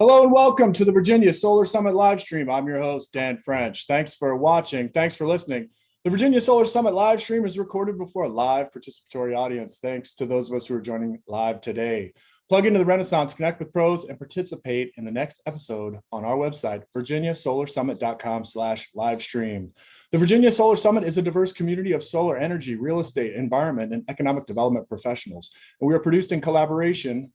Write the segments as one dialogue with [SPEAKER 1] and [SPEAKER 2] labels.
[SPEAKER 1] Hello and welcome to the Virginia Solar Summit live stream. I'm your host, Dan French. Thanks for watching. Thanks for listening. The Virginia Solar Summit live stream is recorded before a live participatory audience. Thanks to those of us who are joining live today. Plug into the Renaissance, connect with pros, and participate in the next episode on our website, virginiasolarsummit.com/livestream. The Virginia Solar Summit is a diverse community of solar energy, real estate, environment, and economic development professionals. And we are produced in collaboration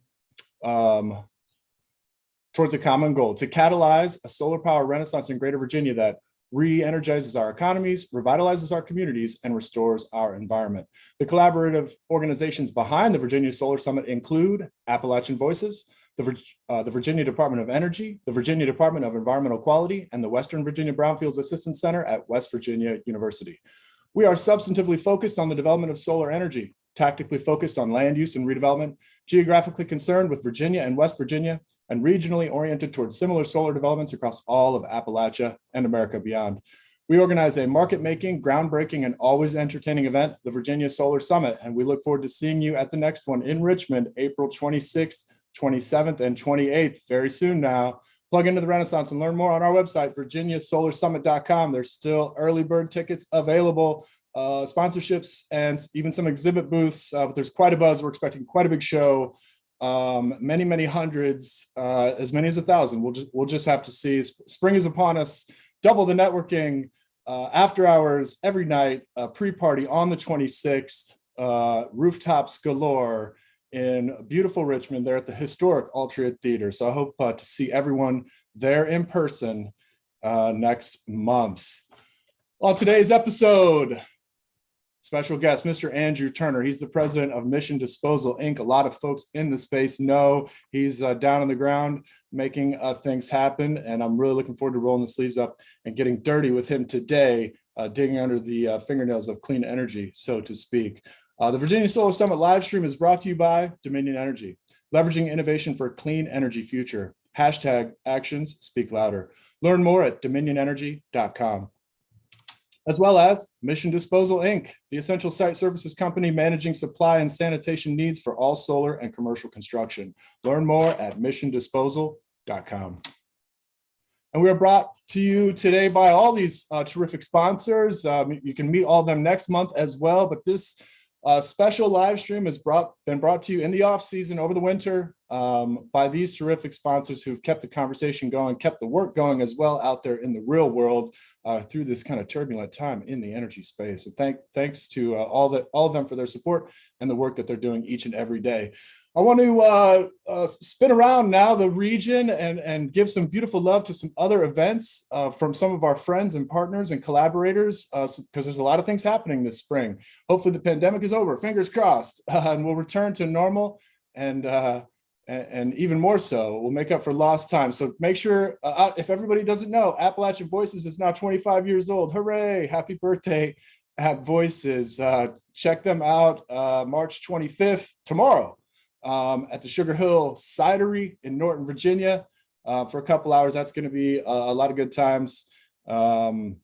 [SPEAKER 1] towards a common goal to catalyze a solar power renaissance in Greater Virginia that re-energizes our economies, revitalizes our communities, and restores our environment. The collaborative organizations behind the Virginia Solar Summit include Appalachian Voices, the Virginia Department of Energy, the Virginia Department of Environmental Quality, and the Western Virginia Brownfields Assistance Center at West Virginia University. We are substantively focused on the development of solar energy, tactically focused on land use and redevelopment, geographically concerned with Virginia and West Virginia, and regionally oriented towards similar solar developments across all of Appalachia and America beyond. We organize a market-making, groundbreaking, and always entertaining event, the Virginia Solar Summit, and we look forward to seeing you at the next one in Richmond, April 26th, 27th, and 28th, very soon now. Plug into the Renaissance and learn more on our website, virginiasolarsummit.com. There's still early bird tickets available, sponsorships, and even some exhibit booths, but there's quite a buzz. We're expecting quite a big show. Many hundreds, as many as 1,000. We'll just have to see. Spring is upon us. Double the networking, after hours every night, pre-party on the 26th, rooftops galore in beautiful Richmond. There at the historic Altria Theater. So I hope to see everyone there in person next month. On today's episode, special guest, Mr. Andrew Turner. He's the president of Mission Disposal, Inc. A lot of folks in the space know he's down on the ground making things happen, and I'm really looking forward to rolling the sleeves up and getting dirty with him today, digging under the fingernails of clean energy, so to speak. The Virginia Solar Summit live stream is brought to you by Dominion Energy, leveraging innovation for a clean energy future. Hashtag actions speak louder. Learn more at dominionenergy.com. As well as Mission Disposal, Inc., the essential site services company managing supply and sanitation needs for all solar and commercial construction. Learn more at missiondisposal.com. And we are brought to you today by all these terrific sponsors. You can meet all of them next month as well, but this special live stream has been brought to you in the off season over the winter by these terrific sponsors who've kept the conversation going, kept the work going as well out there in the real world through this kind of turbulent time in the energy space. And thanks to all of them for their support and the work that they're doing each and every day. I want to spin around now the region and give some beautiful love to some other events from some of our friends and partners and collaborators, because there's a lot of things happening this spring. Hopefully the pandemic is over, fingers crossed, and we'll return to normal and even more so, we'll make up for lost time. So make sure, if everybody doesn't know, Appalachian Voices is now 25 years old. Hooray, happy birthday, App Voices. Check them out March 25th, tomorrow, at the Sugar Hill Cidery in Norton, Virginia, for a couple hours. That's going to be a lot of good times. And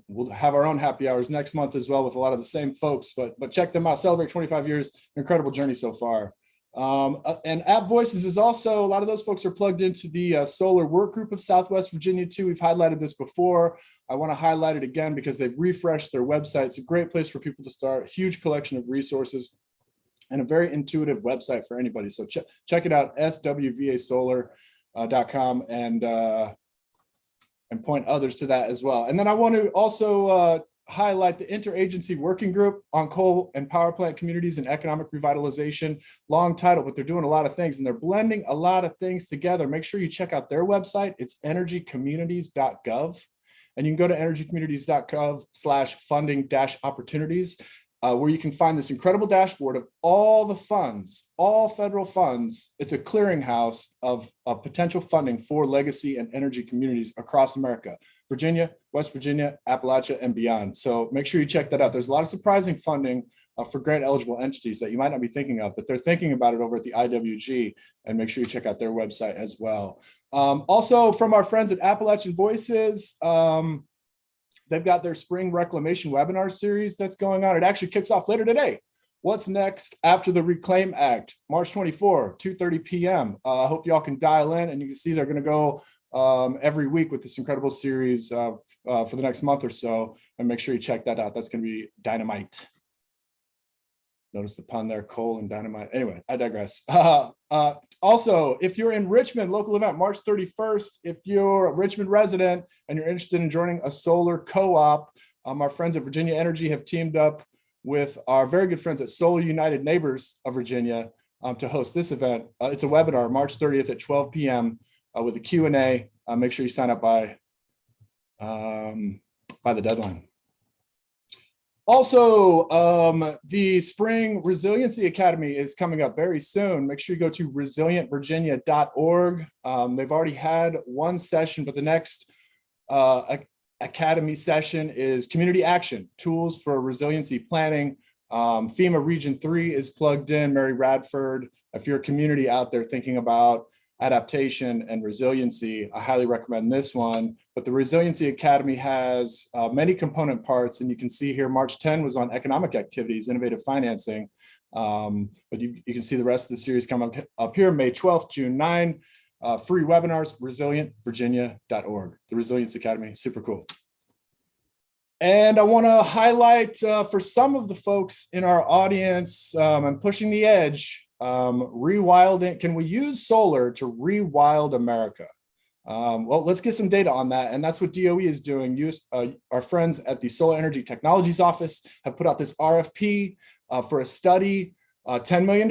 [SPEAKER 1] we'll have our own happy hours next month as well with a lot of the same folks, but check them out. Celebrate 25 years, incredible journey so far. And App Voices is also, a lot of those folks are plugged into the solar work group of Southwest Virginia too. We've highlighted this before. I want to highlight it again because they've refreshed their website. It's a great place for people to start, a huge collection of resources and a very intuitive website for anybody. So check it out, swvasolar.com, and point others to that as well. And then I want to also highlight the Interagency Working Group on Coal and Power Plant Communities and Economic Revitalization. Long title, but they're doing a lot of things and they're blending a lot of things together. Make sure you check out their website. It's energycommunities.gov. And you can go to energycommunities.gov/funding-opportunities, where you can find this incredible dashboard of all the funds, all federal funds. It's a clearinghouse of potential funding for legacy and energy communities across America, Virginia, West Virginia, Appalachia, and beyond. So make sure you check that out. There's a lot of surprising funding for grant eligible entities that you might not be thinking of, but they're thinking about it over at the IWG, and make sure you check out their website as well. Also from our friends at Appalachian Voices, they've got their spring reclamation webinar series that's going on. It actually kicks off later today What's next after the Reclaim Act? March 24, 2:30 p.m. I hope y'all can dial in, and you can see they're going to go every week with this incredible series for the next month or so, and make sure you check that out. That's going to be dynamite. Notice the pun there, coal and dynamite. Anyway, I digress. Also, if you're in Richmond, local event, March 31st, if you're a Richmond resident and you're interested in joining a solar co-op, our friends at Virginia Energy have teamed up with our very good friends at Solar United Neighbors of Virginia to host this event. It's a webinar, March 30th at 12 p.m. With a Q&A. Make sure you sign up by the deadline. Also, the Spring Resiliency Academy is coming up very soon. Make sure you go to resilientvirginia.org. They've already had one session, but the next Academy session is Community Action, Tools for Resiliency Planning. FEMA Region 3 is plugged in, Mary Radford. If you're a community out there thinking about adaptation and resiliency, I highly recommend this one. But the Resiliency Academy has many component parts, and you can see here March 10 was on economic activities, innovative financing. But you can see the rest of the series come up here, May 12th, June 9. Free webinars, resilientvirginia.org. The Resilience Academy, super cool. And I want to highlight for some of the folks in our audience, I'm pushing the edge. Rewilding, can we use solar to rewild America? Well, let's get some data on that. And that's what DOE is doing. Our friends at the Solar Energy Technologies Office have put out this RFP for a study, $10 million,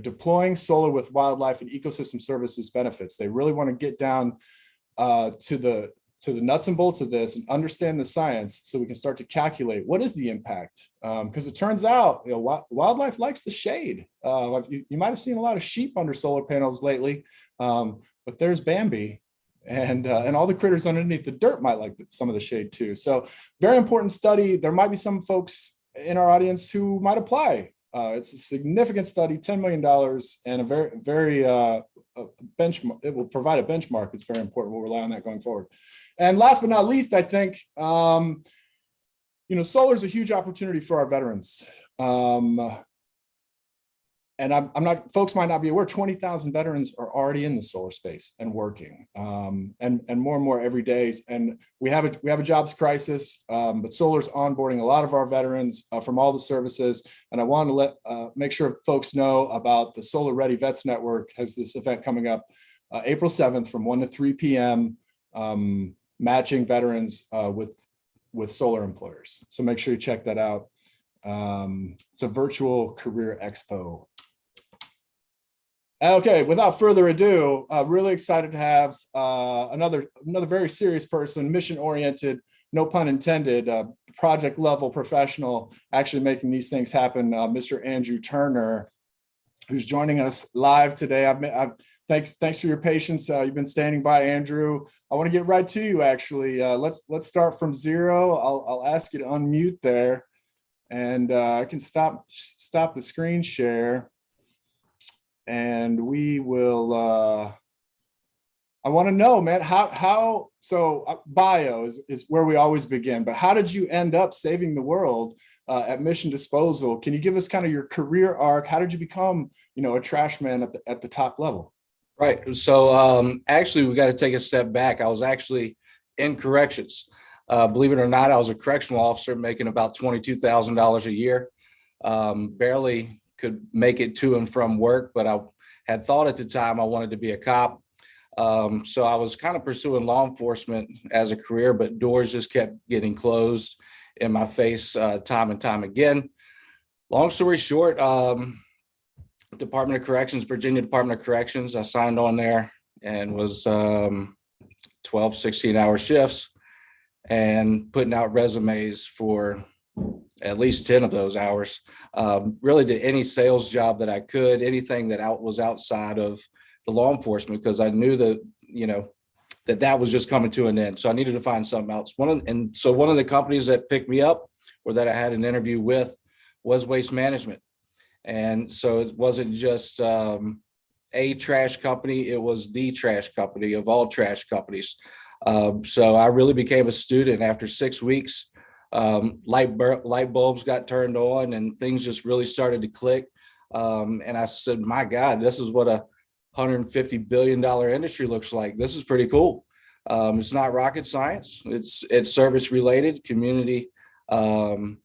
[SPEAKER 1] deploying solar with wildlife and ecosystem services benefits. They really want to get down to the nuts and bolts of this and understand the science so we can start to calculate what is the impact. Because it turns out, wildlife likes the shade. You might have seen a lot of sheep under solar panels lately, but there's Bambi and all the critters underneath the dirt might like some of the shade too. So very important study. There might be some folks in our audience who might apply. It's a significant study, $10 million, and a very benchmark. It will provide a benchmark. It's very important. We'll rely on that going forward. And last but not least, I think, solar is a huge opportunity for our veterans. And folks might not be aware, 20,000 veterans are already in the solar space and working, and more and more every day. And we have a jobs crisis, but solar's onboarding a lot of our veterans from all the services. And I want to make sure folks know about the Solar Ready Vets Network has this event coming up April 7th from 1 to 3 p.m. Matching veterans with solar employers. So make sure you check that out. It's a virtual career expo. Okay, without further ado, really excited to have another very serious person, mission-oriented, no pun intended, project level professional, actually making these things happen, Mr. Andrew Turner, who's joining us live today. Thanks for your patience. You've been standing by, Andrew. I want to get right to you, actually. Let's start from zero. I'll ask you to unmute there, and I can stop the screen share, and we will. I want to know, man, so bio is where we always begin, but how did you end up saving the world at Mission Disposal? Can you give us kind of your career arc? How did you become, a trash man at the top level?
[SPEAKER 2] Right. So actually, we got to take a step back. I was actually in corrections. Believe it or not, I was a correctional officer making about $22,000 a year. Barely could make it to and from work, but I had thought at the time I wanted to be a cop. So I was kind of pursuing law enforcement as a career, but doors just kept getting closed in my face time and time again. Long story short, Department of Corrections, Virginia Department of Corrections, I signed on there and was 12, 16-hour shifts and putting out resumes for at least 10 of those hours. Really did any sales job that I could, anything that was outside of the law enforcement, because I knew that, that was just coming to an end. So I needed to find something else. One of the companies that picked me up or that I had an interview with was Waste Management. And so it wasn't just a trash company, it was the trash company of all trash companies. So I really became a student. After 6 weeks, Light bulbs got turned on and things just really started to click. And I said, my God, this is what a $150 billion industry looks like. This is pretty cool. It's not rocket science. It's service related, community, driven.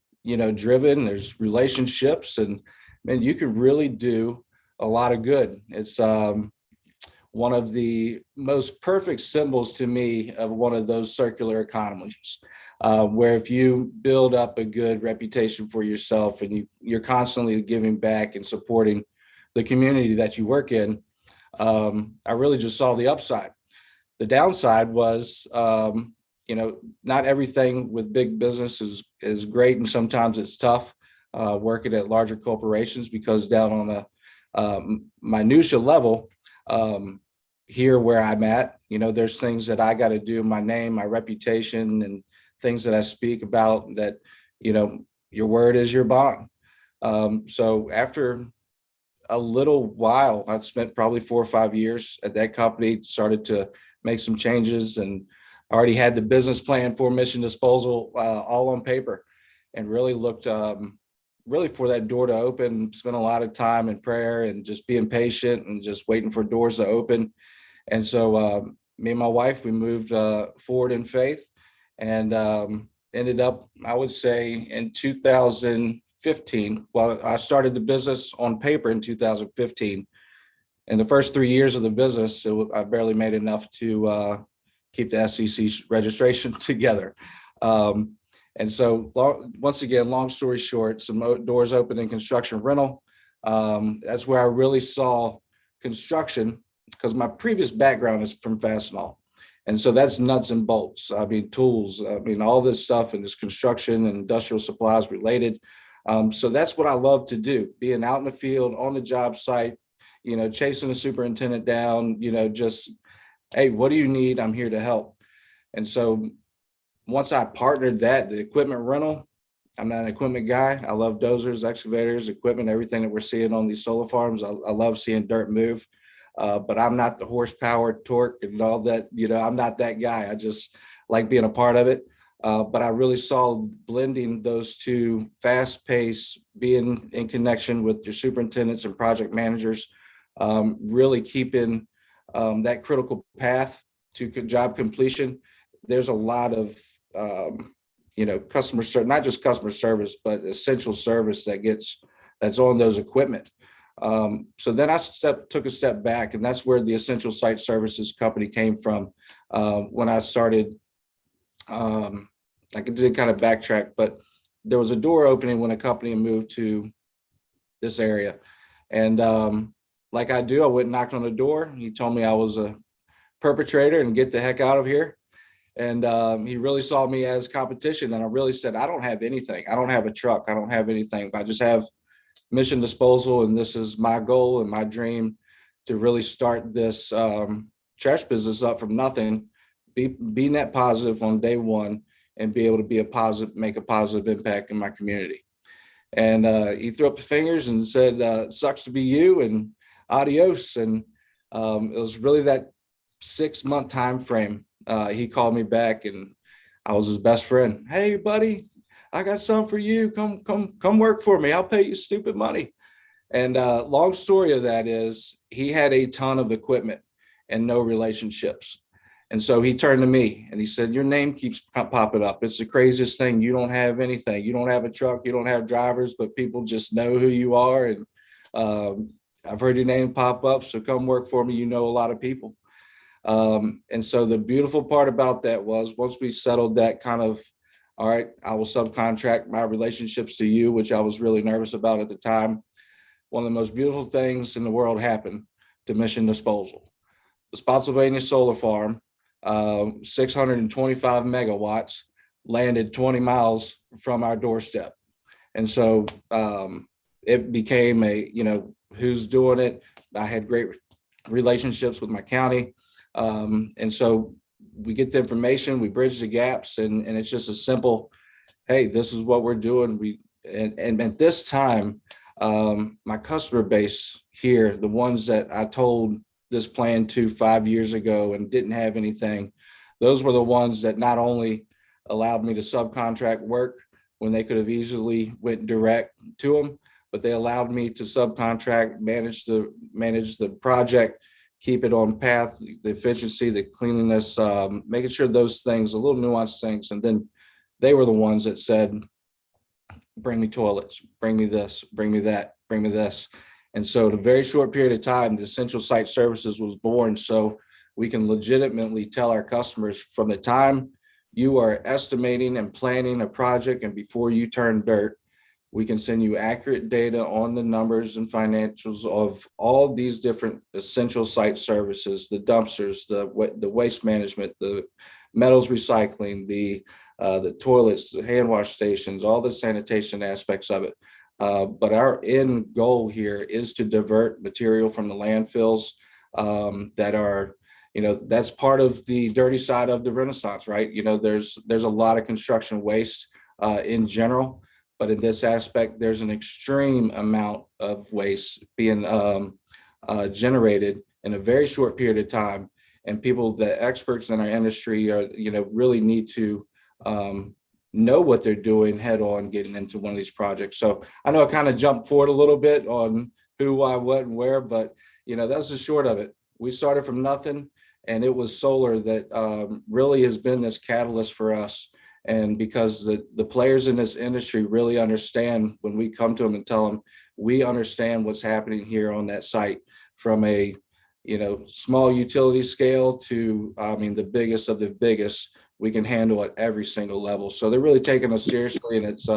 [SPEAKER 2] There's relationships, and man, you can really do a lot of good. It's one of the most perfect symbols to me of one of those circular economies, where if you build up a good reputation for yourself and you're constantly giving back and supporting the community that you work in, I really just saw the upside. The downside was, not everything with big business is great, and sometimes it's tough working at larger corporations, because down on a minutia level, here where I'm at, there's things that I got to do, my name, my reputation, and things that I speak about that, your word is your bond. So after a little while, I've spent probably 4 or 5 years at that company, started to make some changes, and already had the business plan for Mission Disposal all on paper, and really looked really for that door to open. Spent a lot of time in prayer and just being patient and just waiting for doors to open. And so me and my wife, we moved forward in faith, and ended up, I would say, in 2015. Well, I started the business on paper in 2015. In the first 3 years of the business, I barely made enough to keep the SEC registration together. And so once again, long story short, some doors open in construction rental. That's where I really saw construction, because my previous background is from Fastenal. And so that's nuts and bolts. I mean, tools, all this stuff, and this construction and industrial supplies related. So that's what I love to do, being out in the field, on the job site, chasing the superintendent down, just, hey, what do you need? I'm here to help. And so once I partnered the equipment rental, I'm not an equipment guy. I love dozers, excavators, equipment, everything that we're seeing on these solar farms. I love seeing dirt move, but I'm not the horsepower, torque, and all that. I'm not that guy. I just like being a part of it. But I really saw blending those two, fast pace, being in connection with your superintendents and project managers, really keeping that critical path to job completion. There's a lot of, customer service, not just customer service, but essential service that's on those equipment. So then I took a step back, and that's where the Essential Site Services company came from. When I started, I did kind of backtrack, but there was a door opening when a company moved to this area. And like I do, I went and knocked on the door. He told me I was a perpetrator and get the heck out of here. And he really saw me as competition. And I really said, I don't have anything. I don't have a truck. I don't have anything. I just have Mission Disposal. And this is my goal and my dream, to really start this trash business up from nothing, be net positive on day one, and be able to make a positive impact in my community. And he threw up the fingers and said, sucks to be you, and adios. And it was really that 6-month time frame. He called me back, and I was his best friend. Hey, buddy, I got something for you. Come work for me. I'll pay you stupid money. And long story of that is, he had a ton of equipment and no relationships. And so he turned to me and he said, your name keeps popping up. It's the craziest thing. You don't have anything. You don't have a truck. You don't have drivers, but people just know who you are. And I've heard your name pop up. So come work for me. You know a lot of people. And so the beautiful part about that was, once we settled that kind of, all right, I will subcontract my relationships to you, which I was really nervous about at the time. One of the most beautiful things in the world happened to Mission Disposal. The Spotsylvania Solar Farm, 625 megawatts, landed 20 miles from our doorstep. And so it became who's doing it. I had great relationships with my county. And so we get the information, we bridge the gaps, and it's just a simple, hey, this is what we're doing. And at this time, my customer base here, the ones that I told this plan to 5 years ago and didn't have anything, those were the ones that not only allowed me to subcontract work when they could have easily went direct to them, but they allowed me to subcontract, manage the project, keep it on path, the efficiency, the cleanliness, making sure those things, the little nuanced things. And then they were the ones that said, bring me toilets, bring me this, bring me that, bring me this. And so in a very short period of time, the Essential Site Services was born. So we can legitimately tell our customers from the time you are estimating and planning a project and before you turn dirt, we can send you accurate data on the numbers and financials of all these different essential site services, the dumpsters, the waste management, the metals recycling, the toilets, the hand wash stations, all the sanitation aspects of it. But our end goal here is to divert material from the landfills that are, that's part of the dirty side of the Renaissance, right? There's a lot of construction waste in general, but in this aspect, there's an extreme amount of waste being generated in a very short period of time. And the experts in our industry are, really need to know what they're doing head on getting into one of these projects. So I know I kind of jumped forward a little bit on who, why, what, and where, but that's the short of it. We started from nothing, and it was solar that really has been this catalyst for us. And because the players in this industry really understand when we come to them and tell them, we understand what's happening here on that site from a, small utility scale to, the biggest of the biggest, we can handle at every single level. So they're really taking us seriously, and it's,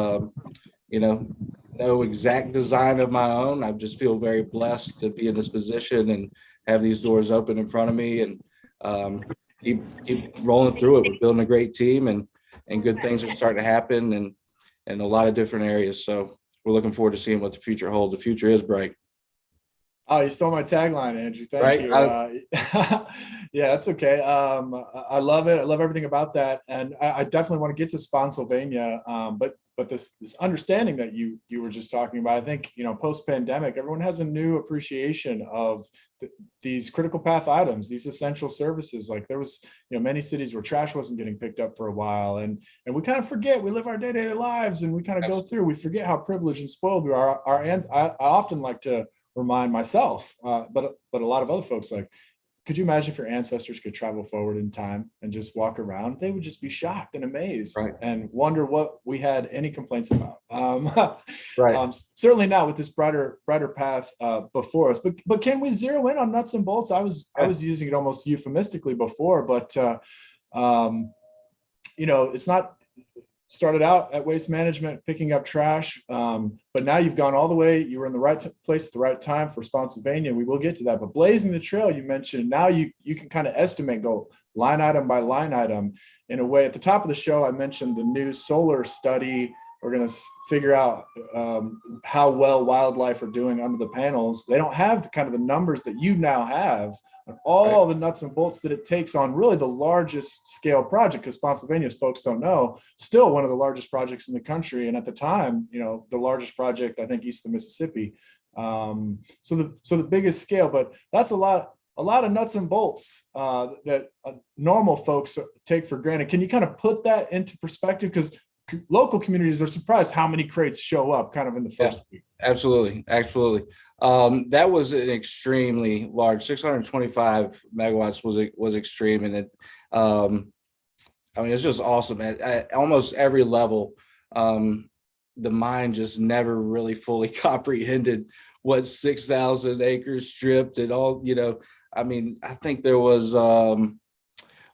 [SPEAKER 2] no exact design of my own. I just feel very blessed to be in this position and have these doors open in front of me, and keep rolling through it. We're building a great team, and good things are starting to happen in a lot of different areas. So we're looking forward to seeing what the future holds. The future is bright.
[SPEAKER 1] Oh, you stole my tagline, Andrew. Thank
[SPEAKER 2] Right?
[SPEAKER 1] you. Yeah, that's okay. I love it. I love everything about that, and I definitely want to get to Spotsylvania. But this understanding that you were just talking about, I think post pandemic, everyone has a new appreciation of these critical path items, these essential services. Like there was many cities where trash wasn't getting picked up for a while, and we kind of forget. We live our day-to-day lives, and we kind of go through. We forget how privileged and spoiled we are. I often like to remind myself, but a lot of other folks, like, could you imagine if your ancestors could travel forward in time and just walk around? They would just be shocked and amazed, right, and wonder what we had any complaints about. Right. Certainly not with this brighter path before us. But can we zero in on nuts and bolts? I was using it almost euphemistically before, but it's not. Started out at Waste Management picking up trash, but now you've gone all the way. You were in the right place at the right time for Spotsylvania. We will get to that. But blazing the trail, you mentioned, now you can kind of estimate, go line item by line item in a way. At the top of the show, I mentioned the new solar study. We're going to figure out how well wildlife are doing under the panels. They don't have the kind of the numbers that you now have, all the nuts and bolts that it takes on really the largest scale project, because Spotsylvania, as folks don't know, still one of the largest projects in the country. And at the time, the largest project, I think, east of Mississippi. So the biggest scale, but that's a lot of nuts and bolts that normal folks take for granted. Can you kind of put that into perspective? Because local communities are surprised how many crates show up kind of in the first week. Absolutely.
[SPEAKER 2] That was an extremely large 625 megawatts was extreme. And it, it's just awesome at almost every level. The mind just never really fully comprehended what 6,000 acres stripped and all, I think there was,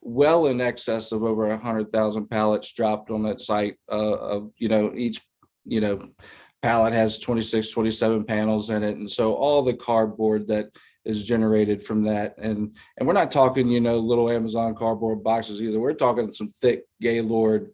[SPEAKER 2] well in excess of over 100,000 pallets dropped on that site. Each pallet has 26, 27 panels in it, and so all the cardboard that is generated from that, and we're not talking little Amazon cardboard boxes either. We're talking some thick Gaylord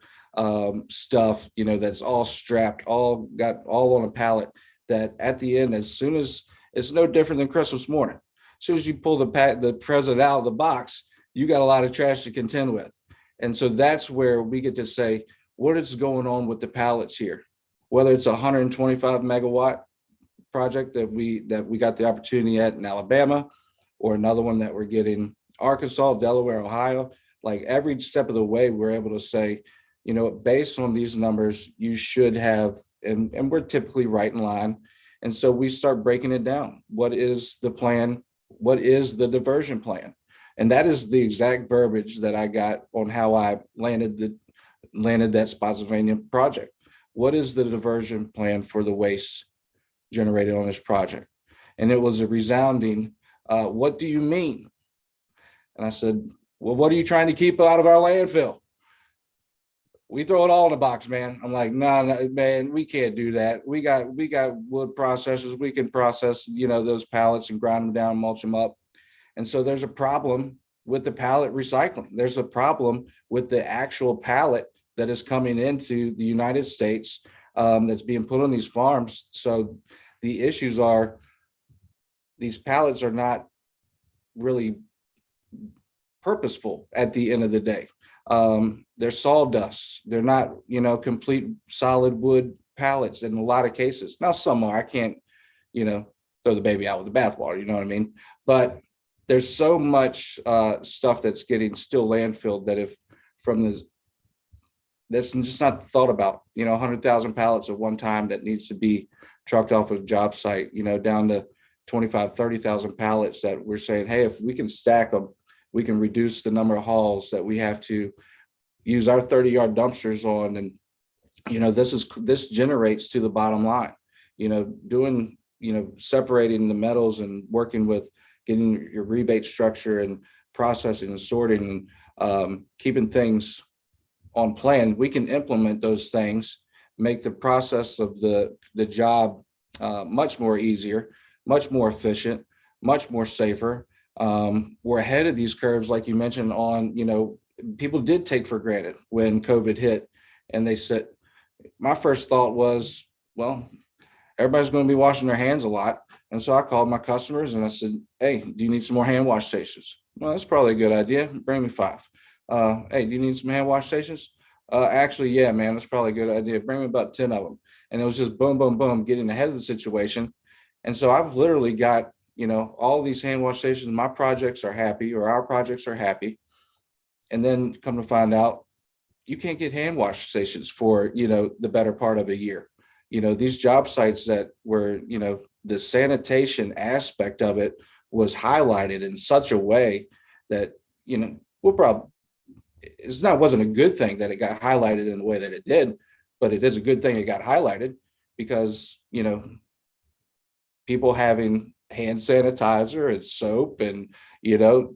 [SPEAKER 2] stuff, that's all strapped, all on a pallet. That at the end, as soon as it's no different than Christmas morning, as soon as you pull the present out of the box, you got a lot of trash to contend with. And so that's where we get to say, what is going on with the pallets here? Whether it's a 125 megawatt project that we got the opportunity at in Alabama, or another one that we're getting Arkansas, Delaware, Ohio, like every step of the way, we're able to say, based on these numbers, you should have, and we're typically right in line. And so we start breaking it down. What is the plan? What is the diversion plan? And that is the exact verbiage that I got on how I landed that Spotsylvania project. What is the diversion plan for the waste generated on this project? And it was a resounding, what do you mean? And I said, well, what are you trying to keep out of our landfill? We throw it all in a box, man. I'm like, no, man, we can't do that. We got wood processors. We can process, those pallets and grind them down, mulch them up. And so there's a problem with the pallet recycling. There's a problem with the actual pallet that is coming into the United States, that's being put on these farms. So the issues are, these pallets are not really purposeful at the end of the day. They're sawdust. They're not, complete solid wood pallets in a lot of cases. Now, some are. I can't, throw the baby out with the bathwater, you know what I mean? But there's so much stuff that's getting still landfilled that if from the, that's just not thought about, 100,000 pallets at one time that needs to be trucked off of job site, down to 25, 30,000 pallets that we're saying, hey, if we can stack them, we can reduce the number of hauls that we have to use our 30-yard dumpsters on. And, this generates to the bottom line, doing, separating the metals and working with getting your rebate structure and processing and sorting and keeping things on plan. We can implement those things, make the process of the job much more easier, much more efficient, much more safer. We're ahead of these curves, like you mentioned on, people did take for granted when COVID hit. And they said, my first thought was, well, everybody's going to be washing their hands a lot. And so I called my customers and I said, hey, do you need some more hand wash stations? Well, that's probably a good idea. Bring me 5. Hey, do you need some hand wash stations? Actually, yeah, man, that's probably a good idea. Bring me about 10 of them. And it was just boom, boom, boom, getting ahead of the situation. And so I've literally got, all these hand wash stations. My projects are happy, or our projects are happy. And then come to find out, you can't get hand wash stations for, the better part of a year. These job sites that were, the sanitation aspect of it was highlighted in such a way that, we'll probably, wasn't a good thing that it got highlighted in the way that it did, but it is a good thing it got highlighted because, people having hand sanitizer and soap and,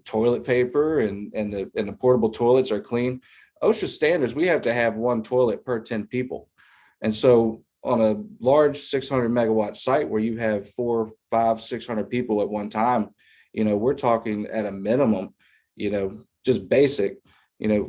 [SPEAKER 2] toilet paper and the portable toilets are clean. OSHA standards, we have to have 1 toilet per 10 people. And so on a large 600 megawatt site where you have 400, 500, 600 people at one time, we're talking at a minimum, just basic,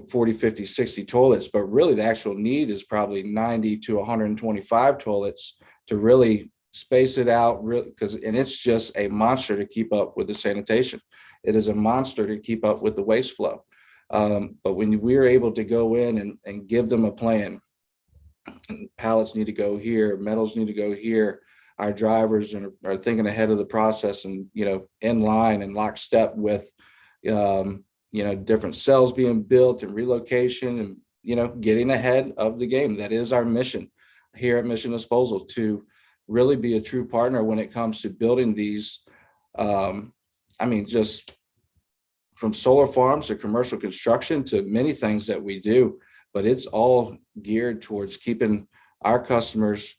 [SPEAKER 2] 40, 50, 60 toilets, but really the actual need is probably 90 to 125 toilets to really space it out, and it's just a monster to keep up with the sanitation. It is a monster to keep up with the waste flow. But when we're able to go in and give them a plan, pallets need to go here, metals need to go here, our drivers are thinking ahead of the process and, in line and lockstep with, different cells being built and relocation and, getting ahead of the game. That is our mission here at Mission Disposal, to really be a true partner when it comes to building these, just from solar farms to commercial construction to many things that we do, but it's all geared towards keeping our customers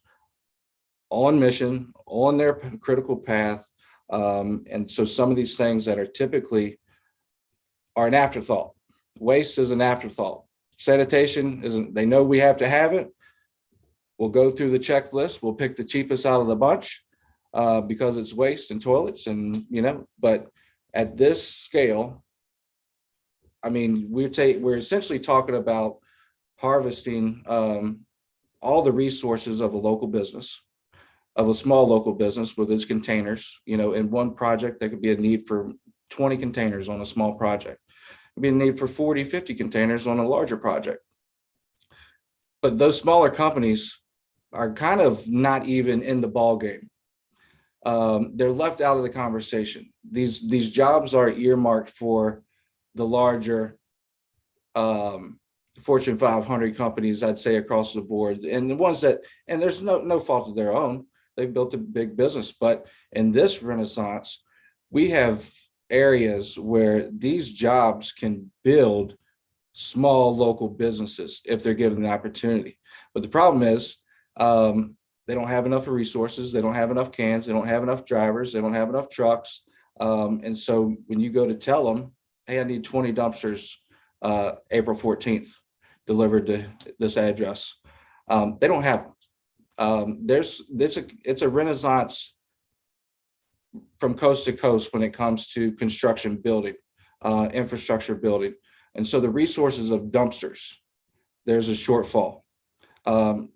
[SPEAKER 2] on mission, on their critical path. And so some of these things that are typically are an afterthought. Waste is an afterthought. Sanitation isn't, they know we have to have it. We'll go through the checklist. We'll pick the cheapest out of the bunch because it's waste and toilets and, but at this scale, we're essentially talking about harvesting all the resources of a local business, of a small local business with its containers. In one project, there could be a need for 20 containers on a small project. There'd be a need for 40, 50 containers on a larger project. But those smaller companies are kind of not even in the ball game. They're left out of the conversation. These jobs are earmarked for the larger Fortune 500 companies, I'd say across the board, and the ones that, and there's no fault of their own. They've built a big business, but in this renaissance, we have areas where these jobs can build small local businesses if they're given the opportunity. But the problem is they don't have enough resources. They don't have enough cans. They don't have enough drivers. They don't have enough trucks. And so when you go to tell them, hey, I need 20 dumpsters April 14th delivered to this address, they don't have them. It's a renaissance from coast to coast when it comes to construction building, infrastructure building. And so the resources of dumpsters, there's a shortfall.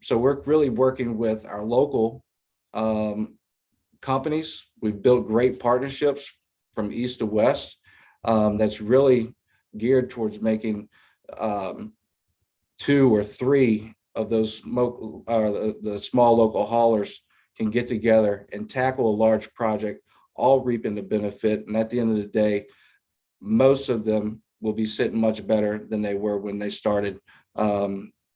[SPEAKER 2] So we're really working with our local companies. We've built great partnerships from east to west that's really geared towards making 2 or 3 of those the small local haulers can get together and tackle a large project, all reaping the benefit. And at the end of the day, most of them will be sitting much better than they were when they started,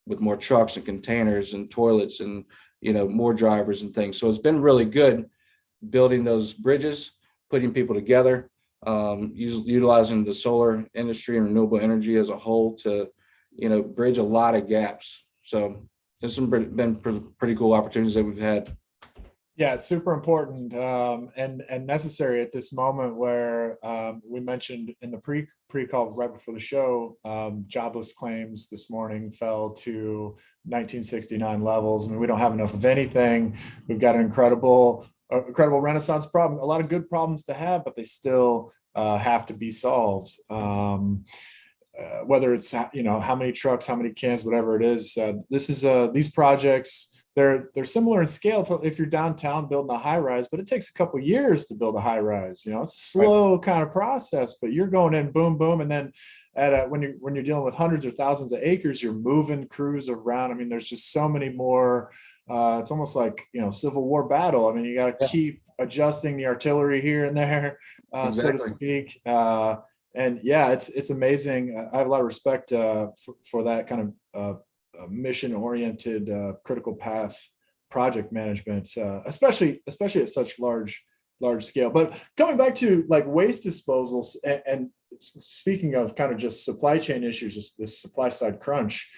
[SPEAKER 2] with more trucks and containers and toilets and, more drivers and things. So it's been really good building those bridges, putting people together, utilizing the solar industry and renewable energy as a whole to, bridge a lot of gaps. So there's been pretty cool opportunities that we've had.
[SPEAKER 1] Yeah, it's super important and necessary at this moment where we mentioned in the pre-call right before the show, jobless claims this morning fell to 1969 levels. I mean, we don't have enough of anything. We've got an incredible renaissance problem, a lot of good problems to have, but they still have to be solved. Whether it's, how many trucks, how many cans, whatever it is, these projects, they're similar in scale to if you're downtown building a high rise, but it takes a couple of years to build a high rise. It's a slow kind of process, but you're going in boom, boom. And then when you're dealing with hundreds or thousands of acres, you're moving crews around. I mean, there's just so many more, it's almost like, Civil War battle. I mean, you got to keep adjusting the artillery here and there, so to speak. And yeah, it's amazing. I have a lot of respect for that kind of mission-oriented critical path project management, especially at such large scale. But coming back to like waste disposals and speaking of kind of just supply chain issues, just this supply side crunch,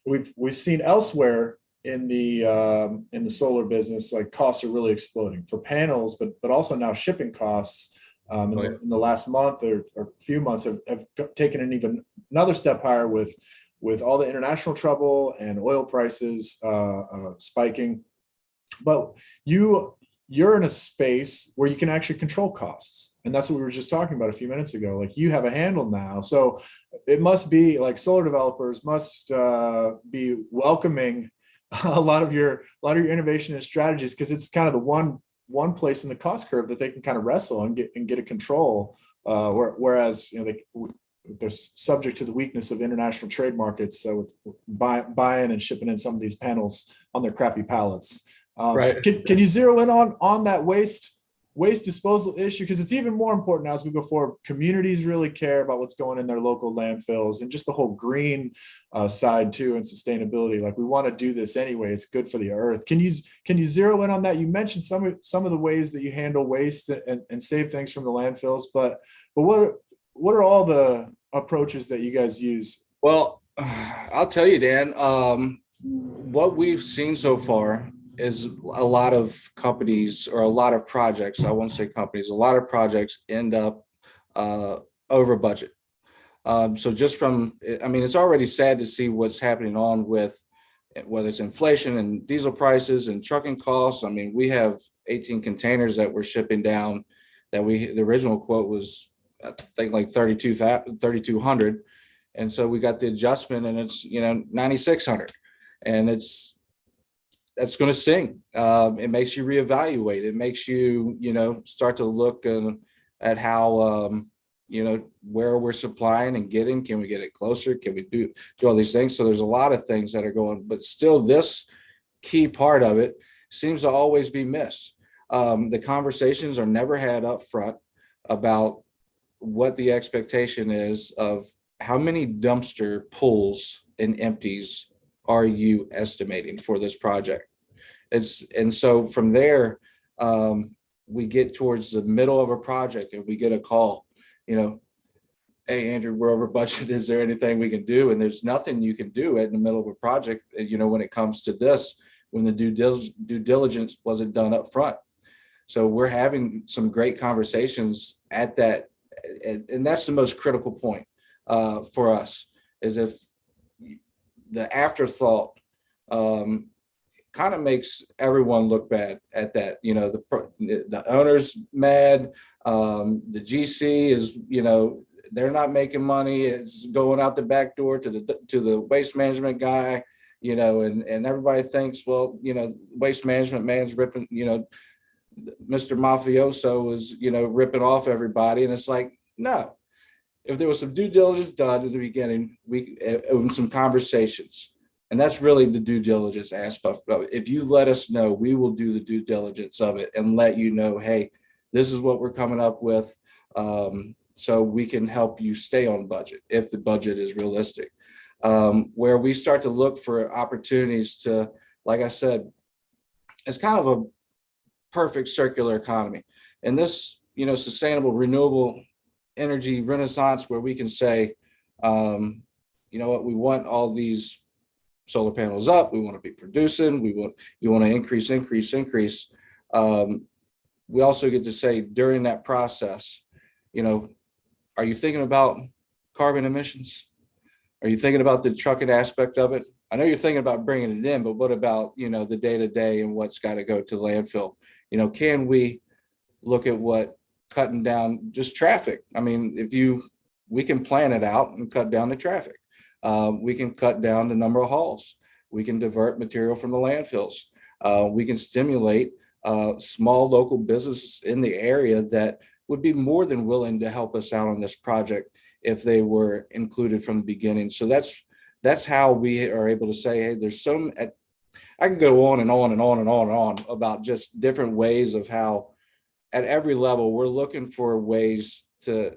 [SPEAKER 1] we've seen elsewhere in the solar business, like costs are really exploding for panels, but also now shipping costs. In the last month or few months have taken an even another step higher with all the international trouble and oil prices spiking. But you're in a space where you can actually control costs. And that's what we were just talking about a few minutes ago. Like, you have a handle now. So it must be like solar developers must be welcoming a lot of your innovation and strategies, because it's kind of the one place in the cost curve that they can kind of wrestle and get a control. Whereas they're subject to the weakness of international trade markets, so with buying and shipping in some of these panels on their crappy pallets.
[SPEAKER 2] Right.
[SPEAKER 1] Can you zero in on that waste disposal issue? Because it's even more important now as we go forward. Communities really care about what's going in their local landfills, and just the whole green side too, and sustainability. Like, we want to do this anyway. It's good for the earth. Can you zero in on that? You mentioned some of the ways that you handle waste and save things from the landfills, but what are all the approaches that you guys use?
[SPEAKER 2] Well, I'll tell you, Dan, what we've seen so far is a lot of companies, or a lot of projects, I won't say companies, a lot of projects end up over budget. So just it's already sad to see what's happening on with whether it's inflation and diesel prices and trucking costs. I mean, we have 18 containers that we're shipping down that the original quote was, I think, like 3,200. And so we got the adjustment and it's, 9,600, and that's going to sting. It makes you reevaluate. It makes you, start to look at how, where we're supplying and getting. Can we get it closer? Can we do all these things? So there's a lot of things that are going, but still this key part of it seems to always be missed. The conversations are never had up front about what the expectation is of how many dumpster pulls and empties are you estimating for this project? And so from there, we get towards the middle of a project and we get a call, you know, hey, Andrew, we're over budget. Is there anything we can do? And there's nothing you can do in the middle of a project, you know, when it comes to this, when the due diligence wasn't done up front. So we're having some great conversations at that. And that's the most critical point for us, is if the afterthought kind of makes everyone look bad at that. You know, the owner's mad. The GC is, you know, they're not making money. It's going out the back door to the waste management guy, you know, and everybody thinks, well, you know, waste management man's ripping, you know, Mr. Mafioso is, you know, ripping off everybody. And it's like, no, if there was some due diligence done at the beginning, some conversations. And that's really the due diligence aspect of it. If you let us know, we will do the due diligence of it and let you know, hey, this is what we're coming up with. So we can help you stay on budget if the budget is realistic. Where we start to look for opportunities to, like I said, it's kind of a perfect circular economy. And this, you know, sustainable, renewable energy renaissance, where we can say, you know what, we want all these solar panels up, we want to be producing, you want to increase. We also get to say during that process, you know, are you thinking about carbon emissions? Are you thinking about the trucking aspect of it? I know you're thinking about bringing it in, but what about, you know, the day-to-day and what's got to go to landfill? You know, can we look at what cutting down just traffic? I mean, we can plan it out and cut down the traffic. We can cut down the number of hauls. We can divert material from the landfills. We can stimulate small local businesses in the area that would be more than willing to help us out on this project if they were included from the beginning. So that's how we are able to say, hey, there's some, I can go on and on and on and on and on about just different ways of how at every level we're looking for ways to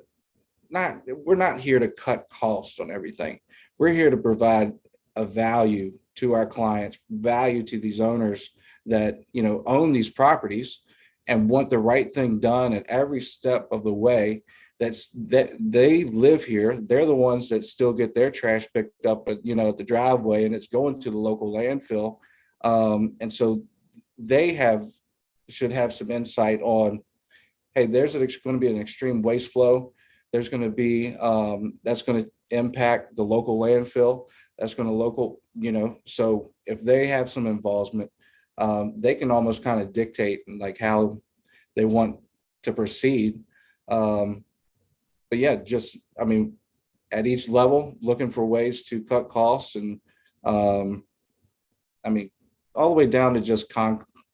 [SPEAKER 2] we're not here to cut costs on everything. We're here to provide a value to our clients, value to these owners that, you know, own these properties and want the right thing done at every step of the way. That they live here. They're the ones that still get their trash picked up at, you know, at the driveway, and it's going to the local landfill. And so they should have some insight on, hey, there's going to be an extreme waste flow. There's going to be, that's going to impact the local landfill. That's going to you know, so if they have some involvement, they can almost kind of dictate like how they want to proceed. But yeah, just, I mean, at each level, looking for ways to cut costs and, I mean, all the way down to just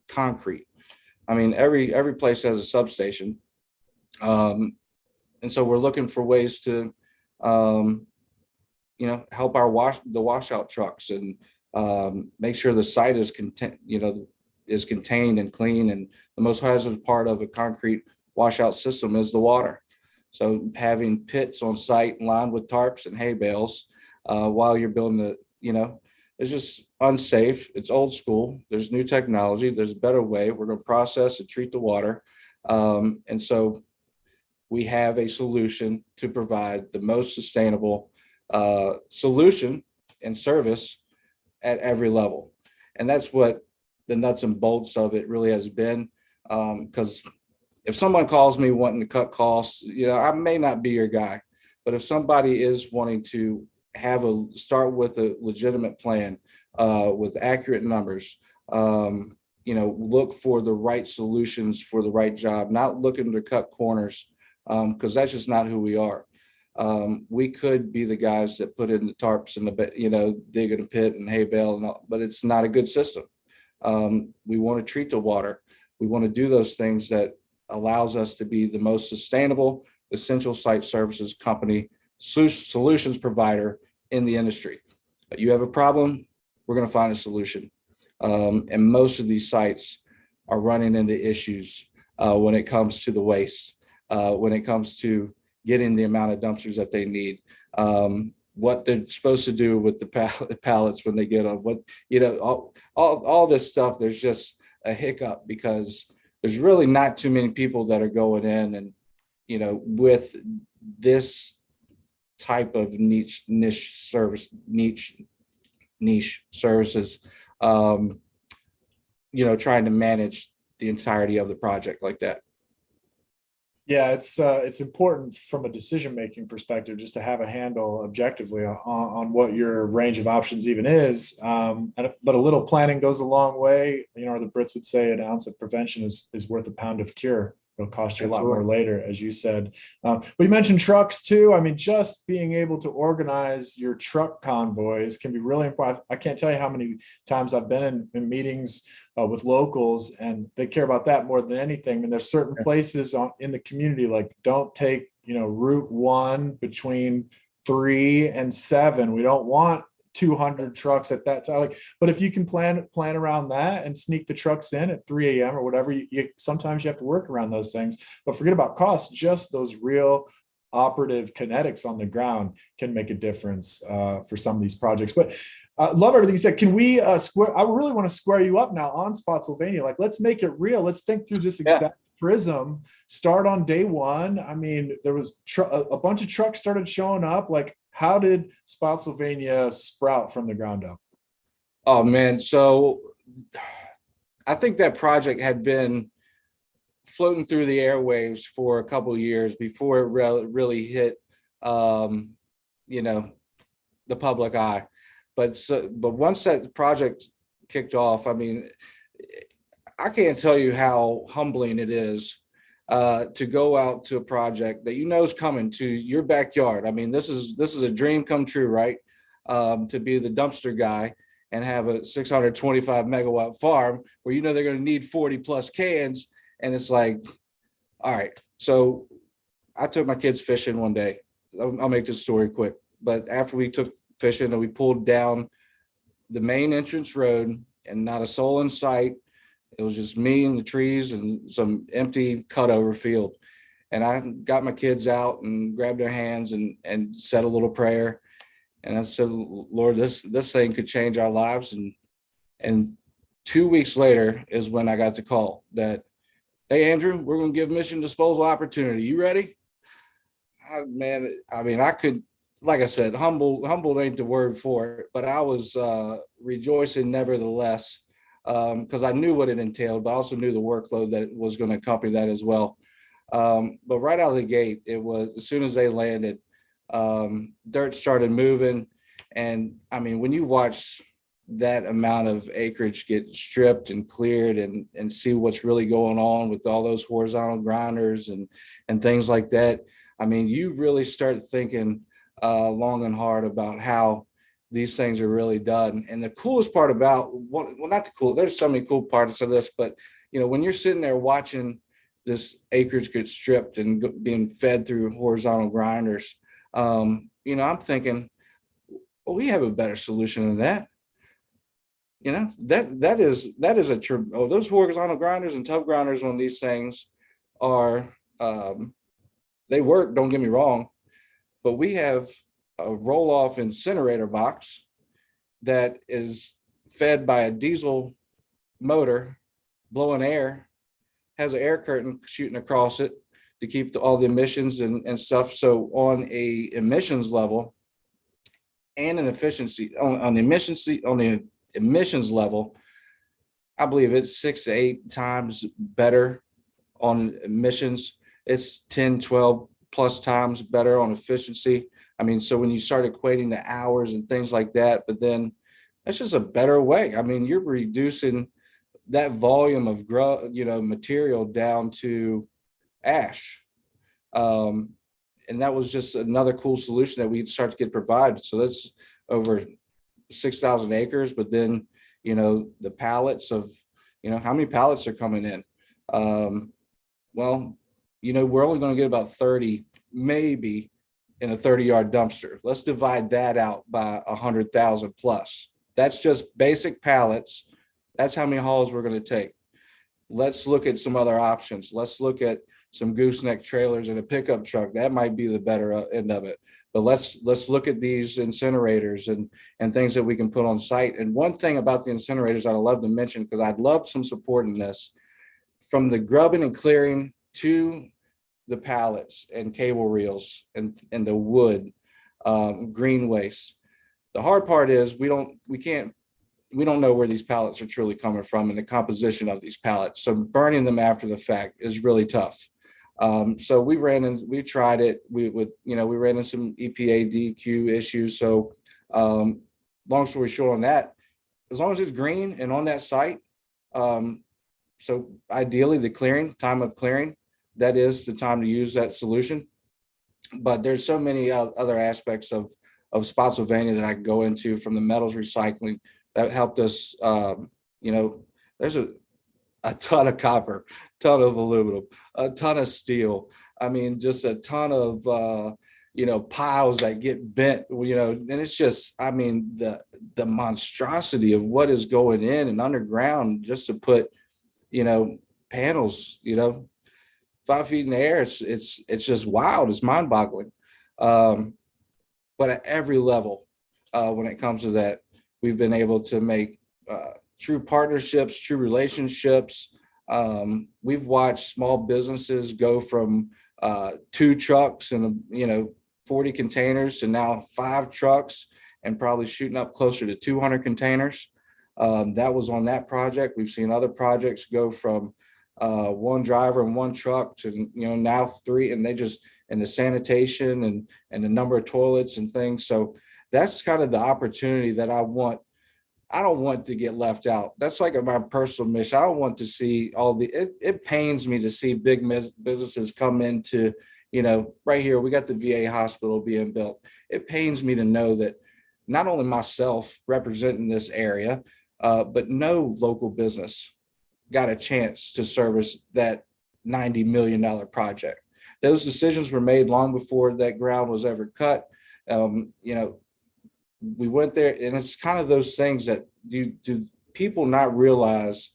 [SPEAKER 2] concrete. I mean, every place has a substation. And so we're looking for ways to, you know, help our washout trucks and make sure the site is contained and clean. And the most hazardous part of a concrete washout system is the water. So having pits on site lined with tarps and hay bales while you're building you know, it's just unsafe. It's old school. There's new technology. There's a better way. We're going to process and treat the water. And so we have a solution to provide the most sustainable solution and service at every level. And that's what the nuts and bolts of it really has been. Because if someone calls me wanting to cut costs, you know, I may not be your guy, but if somebody is wanting to start with a legitimate plan with accurate numbers, you know, look for the right solutions for the right job, not looking to cut corners, because that's just not who we are. We could be the guys that put in the tarps and you know, dig in a pit and hay bale and all, but it's not a good system. We want to treat the water. We want to do those things that allows us to be the most sustainable essential site services company, solutions provider in the industry. You have a problem, we're going to find a solution. And most of these sites are running into issues when it comes to the waste, when it comes to, getting the amount of dumpsters that they need, what they're supposed to do with the pallets when they get them, what, all this stuff. There's just a hiccup because there's really not too many people that are going in and, with this type of niche services, trying to manage the entirety of the project like that.
[SPEAKER 1] Yeah, it's important from a decision-making perspective just to have a handle objectively on what your range of options even is. But a little planning goes a long way. Or the Brits would say an ounce of prevention is worth a pound of cure. It'll cost you a lot more later, as you said. But you mentioned trucks too. I mean, just being able to organize your truck convoys can be really important. I can't tell you how many times I've been in meetings with locals, and they care about that more than anything. And there's certain places in the community, like don't take, Route 1 between 3 and 7. We don't want 200 trucks at that time. But if you can plan around that and sneak the trucks in at 3 a.m. or whatever, sometimes you have to work around those things. But forget about costs. Just those real operative kinetics on the ground can make a difference for some of these projects. But love everything you said. Can we I really want to square you up now on Spotsylvania. Like, let's make it real. Let's think through this exact prism. Start on day one. I mean, there was a bunch of trucks started showing up. Like, how did Spotsylvania sprout from the ground up?
[SPEAKER 2] Oh man, so I think that project had been floating through the airwaves for a couple of years before it really hit, the public eye. But once that project kicked off, I mean, I can't tell you how humbling it is to go out to a project that is coming to your backyard. I mean, this is a dream come true, right? To be the dumpster guy and have a 625 megawatt farm where they're going to need 40 plus cans, and it's like, all right. So I took my kids fishing one day. I'll make this story quick. But after we took fishing and we pulled down the main entrance road and not a soul in sight, it was just me and the trees and some empty cutover field. And I got my kids out and grabbed their hands and said a little prayer. And I said, Lord, this thing could change our lives. And 2 weeks later is when I got the call that, hey, Andrew, we're going to give mission disposal opportunity. You ready? Man, I mean, I could, like I said, humbled ain't the word for it, but I was rejoicing nevertheless. Because I knew what it entailed, but I also knew the workload that was going to accompany that as well. But right out of the gate, it was, as soon as they landed, dirt started moving. And I mean, when you watch that amount of acreage get stripped and cleared and see what's really going on with all those horizontal grinders and things like that, I mean, you really start thinking long and hard about how these things are really done. And the coolest part about, not the cool, there's so many cool parts of this, but when you're sitting there watching this acreage get stripped and being fed through horizontal grinders, I'm thinking, well, we have a better solution than that. That is those horizontal grinders and tub grinders on these things are, they work, don't get me wrong, but we have a roll-off incinerator box that is fed by a diesel motor blowing air, has an air curtain shooting across it to keep all the emissions and stuff. So on a emissions level and an efficiency on the emissions level, I believe it's 6 to 8 times better on emissions. It's 10, 12 plus times better on efficiency. I mean, so when you start equating the hours and things like that, but then that's just a better way. I mean, you're reducing that volume of material down to ash. And that was just another cool solution that we'd start to get provided. So that's over 6,000 acres, but then, the pallets of, how many pallets are coming in? Well, we're only going to get about 30, maybe, in a 30-yard dumpster. Let's divide that out by 100,000 plus. That's just basic pallets. That's how many hauls we're going to take. Let's look at some other options. Let's look at some gooseneck trailers and a pickup truck, that might be the better end of it. But let's look at these incinerators and things that we can put on site. And one thing about the incinerators I'd love to mention, because I'd love some support in this, from the grubbing and clearing to the pallets and cable reels and the wood, green waste. The hard part is we don't know where these pallets are truly coming from and the composition of these pallets. So burning them after the fact is really tough. So we tried it. We ran into some EPA DQ issues. So long story short on that, as long as it's green and on that site, so ideally the time of clearing, that is the time to use that solution. But there's so many other aspects of Spotsylvania that I can go into, from the metals recycling that helped us. There's a ton of copper, ton of aluminum, a ton of steel. I mean, just a ton of piles that get bent, and it's just, I mean, the monstrosity of what is going in and underground just to put, panels, 5 feet in the air. It's just wild. It's mind boggling. But at every level, when it comes to that, we've been able to make true partnerships, true relationships. We've watched small businesses go from 2 trucks and 40 containers to now 5 trucks and probably shooting up closer to 200 containers. That was on that project. We've seen other projects go from 1 driver and 1 truck to now 3, and and the sanitation and the number of toilets and things. So that's kind of the opportunity that I want. I don't want to get left out. That's like my personal mission. I don't want to see it pains me to see big businesses come into, right here, we got the VA hospital being built. It pains me to know that not only myself representing this area, but no local business got a chance to service that $90 million project. Those decisions were made long before that ground was ever cut. We went there, and it's kind of those things that do people not realize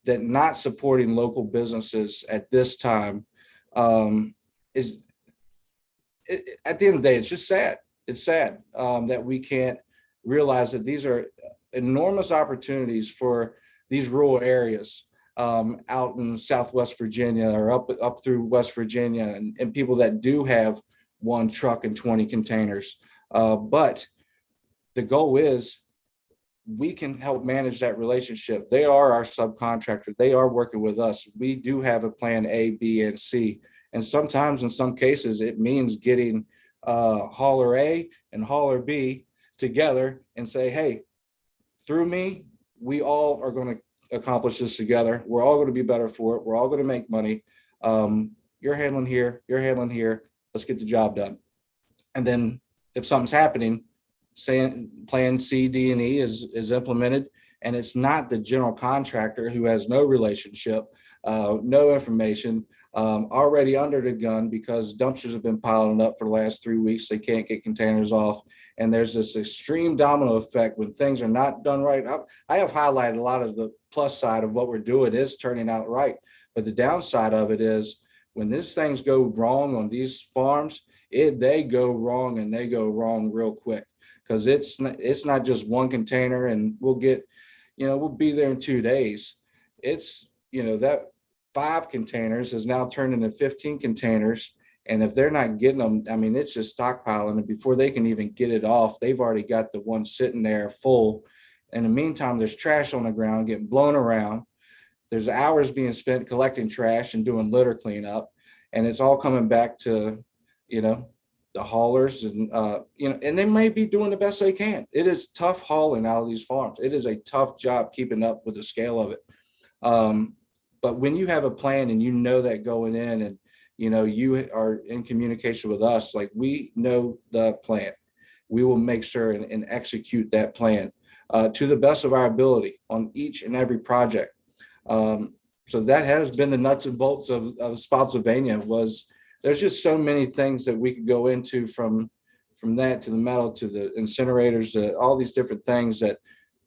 [SPEAKER 2] that not supporting local businesses at this time is, at the end of the day, it's just sad. It's sad that we can't realize that these are enormous opportunities for these rural areas out in Southwest Virginia or up through West Virginia, and people that do have 1 truck and 20 containers. But the goal is we can help manage that relationship. They are our subcontractor. They are working with us. We do have a plan A, B, and C. And sometimes, in some cases, it means getting hauler A and hauler B together and say, hey, through me, we all are going to accomplish this together. We're all going to be better for it. We're all going to make money. You're handling here. You're handling here. Let's get the job done. And then if something's happening, saying plan C, D, and E is implemented, and it's not the general contractor who has no relationship, no information, already under the gun because dumpsters have been piling up for the last 3 weeks. They can't get containers off. And there's this extreme domino effect when things are not done right. I have highlighted a lot of the plus side of what we're doing is turning out right. But the downside of it is when these things go wrong on these farms, they go wrong, and they go wrong real quick. Because it's not just 1 container and we'll be there in 2 days. It's, that 5 containers is now turned into 15 containers. And if they're not getting them, I mean, it's just stockpiling. And before they can even get it off, they've already got the one sitting there full. In the meantime, there's trash on the ground getting blown around. There's hours being spent collecting trash and doing litter cleanup. And it's all coming back to, the haulers and and they may be doing the best they can. It is tough hauling out of these farms. It is a tough job keeping up with the scale of it. But when you have a plan and that going in, and you are in communication with us, like we know the plan, we will make sure and execute that plan to the best of our ability on each and every project. So that has been the nuts and bolts of Spotsylvania. There's just so many things that we could go into from that to the metal to the incinerators, all these different things that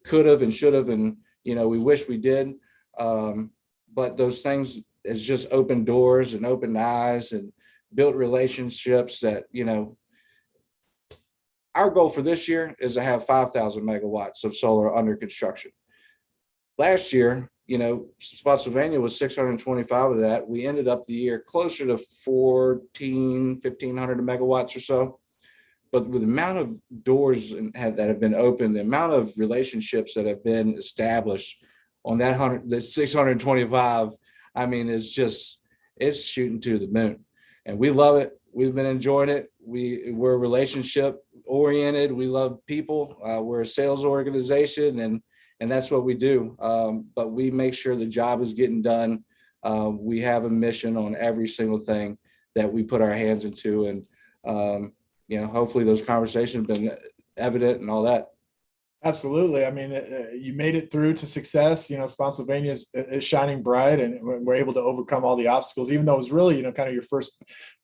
[SPEAKER 2] could have and should have, and we wish we did. But those things has just opened doors and opened eyes and built relationships that, our goal for this year is to have 5,000 megawatts of solar under construction. Last year, Spotsylvania was 625 of that. We ended up the year closer to 1,500 megawatts or so. But with the amount of doors that have been opened, the amount of relationships that have been established on the 625, I mean, it's shooting to the moon. And we love it. We've been enjoying it. We're relationship oriented. We love people. We're a sales organization, and that's what we do. But we make sure the job is getting done. We have a mission on every single thing that we put our hands into, and hopefully those conversations have been evident and all that.
[SPEAKER 1] Absolutely. I mean, you made it through to success. Spotsylvania is shining bright, and we're able to overcome all the obstacles, even though it was really, kind of your first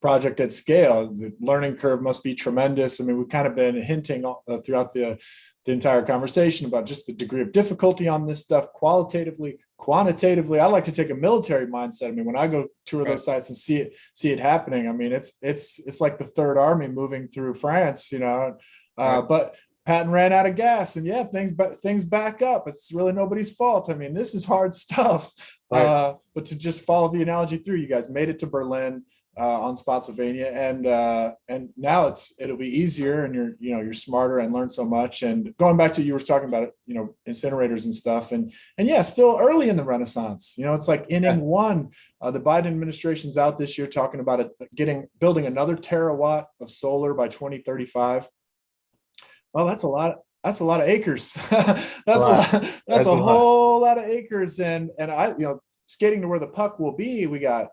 [SPEAKER 1] project at scale. The learning curve must be tremendous. I mean, we've kind of been hinting throughout the entire conversation about just the degree of difficulty on this stuff, qualitatively, quantitatively. I like to take a military mindset. I mean, when I go tour those sites and see it happening, I mean, it's like the Third Army moving through France, but Patton ran out of gas, and things back up. It's really nobody's fault. I mean, this is hard stuff. Right. But to just follow the analogy through, you guys made it to Berlin on Spotsylvania, and now it'll be easier, and you're smarter and learn so much. And going back to, you were talking about incinerators and stuff, and still early in the Renaissance. It's like inning one. The Biden administration's out this year talking about building another terawatt of solar by 2035. Well, that's a lot. That's a lot of acres. That's a whole lot of acres. And I, skating to where the puck will be, we got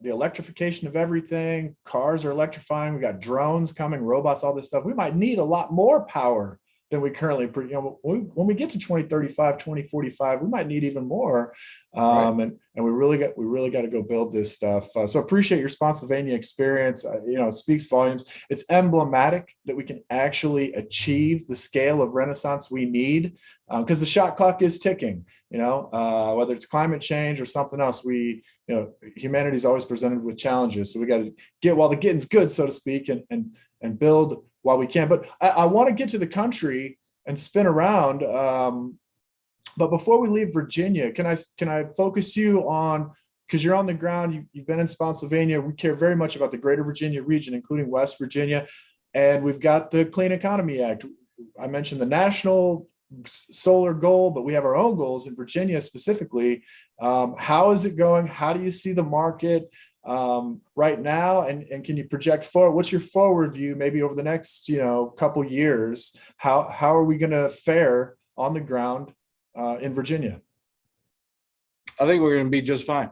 [SPEAKER 1] the electrification of everything. Cars are electrifying. We got drones coming, robots, all this stuff. We might need a lot more power than we currently, when we get to 2035, 2045, we might need even more. And we really got to go build this stuff. So appreciate your Spotsylvania experience. It speaks volumes. It's emblematic that we can actually achieve the scale of Renaissance we need, because the shot clock is ticking. Whether it's climate change or something else, humanity is always presented with challenges. So we got to get while the getting's good, so to speak, and build while we can. But I want to get to the country and spin around. But before we leave Virginia, can I focus you on, because you're on the ground, you've been in Spotsylvania. We care very much about the greater Virginia region, including West Virginia. And we've got the Clean Economy Act. I mentioned the national solar goal, but we have our own goals in Virginia specifically. How is it going? How do you see the market right now? And can you project forward? What's your forward view, maybe over the next, couple years? How are we going to fare on the ground in Virginia?
[SPEAKER 2] I think we're going to be just fine.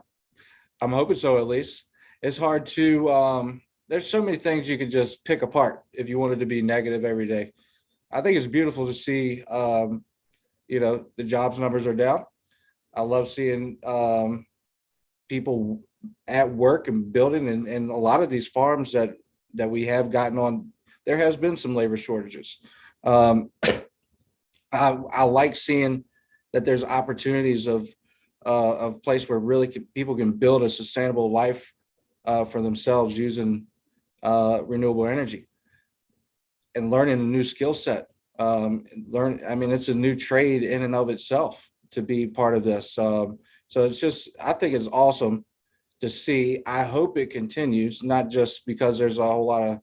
[SPEAKER 2] I'm hoping so, at least. It's hard to, there's so many things you could just pick apart if you wanted to be negative every day. I think it's beautiful to see, the jobs numbers are down. I love seeing people at work and building, and a lot of these farms that we have gotten on, there has been some labor shortages. I like seeing that there's opportunities of place where really people can build a sustainable life for themselves using renewable energy and learning a new skill set. It's a new trade in and of itself to be part of this. So I think it's awesome to see. I hope it continues, not just because there's a whole lot of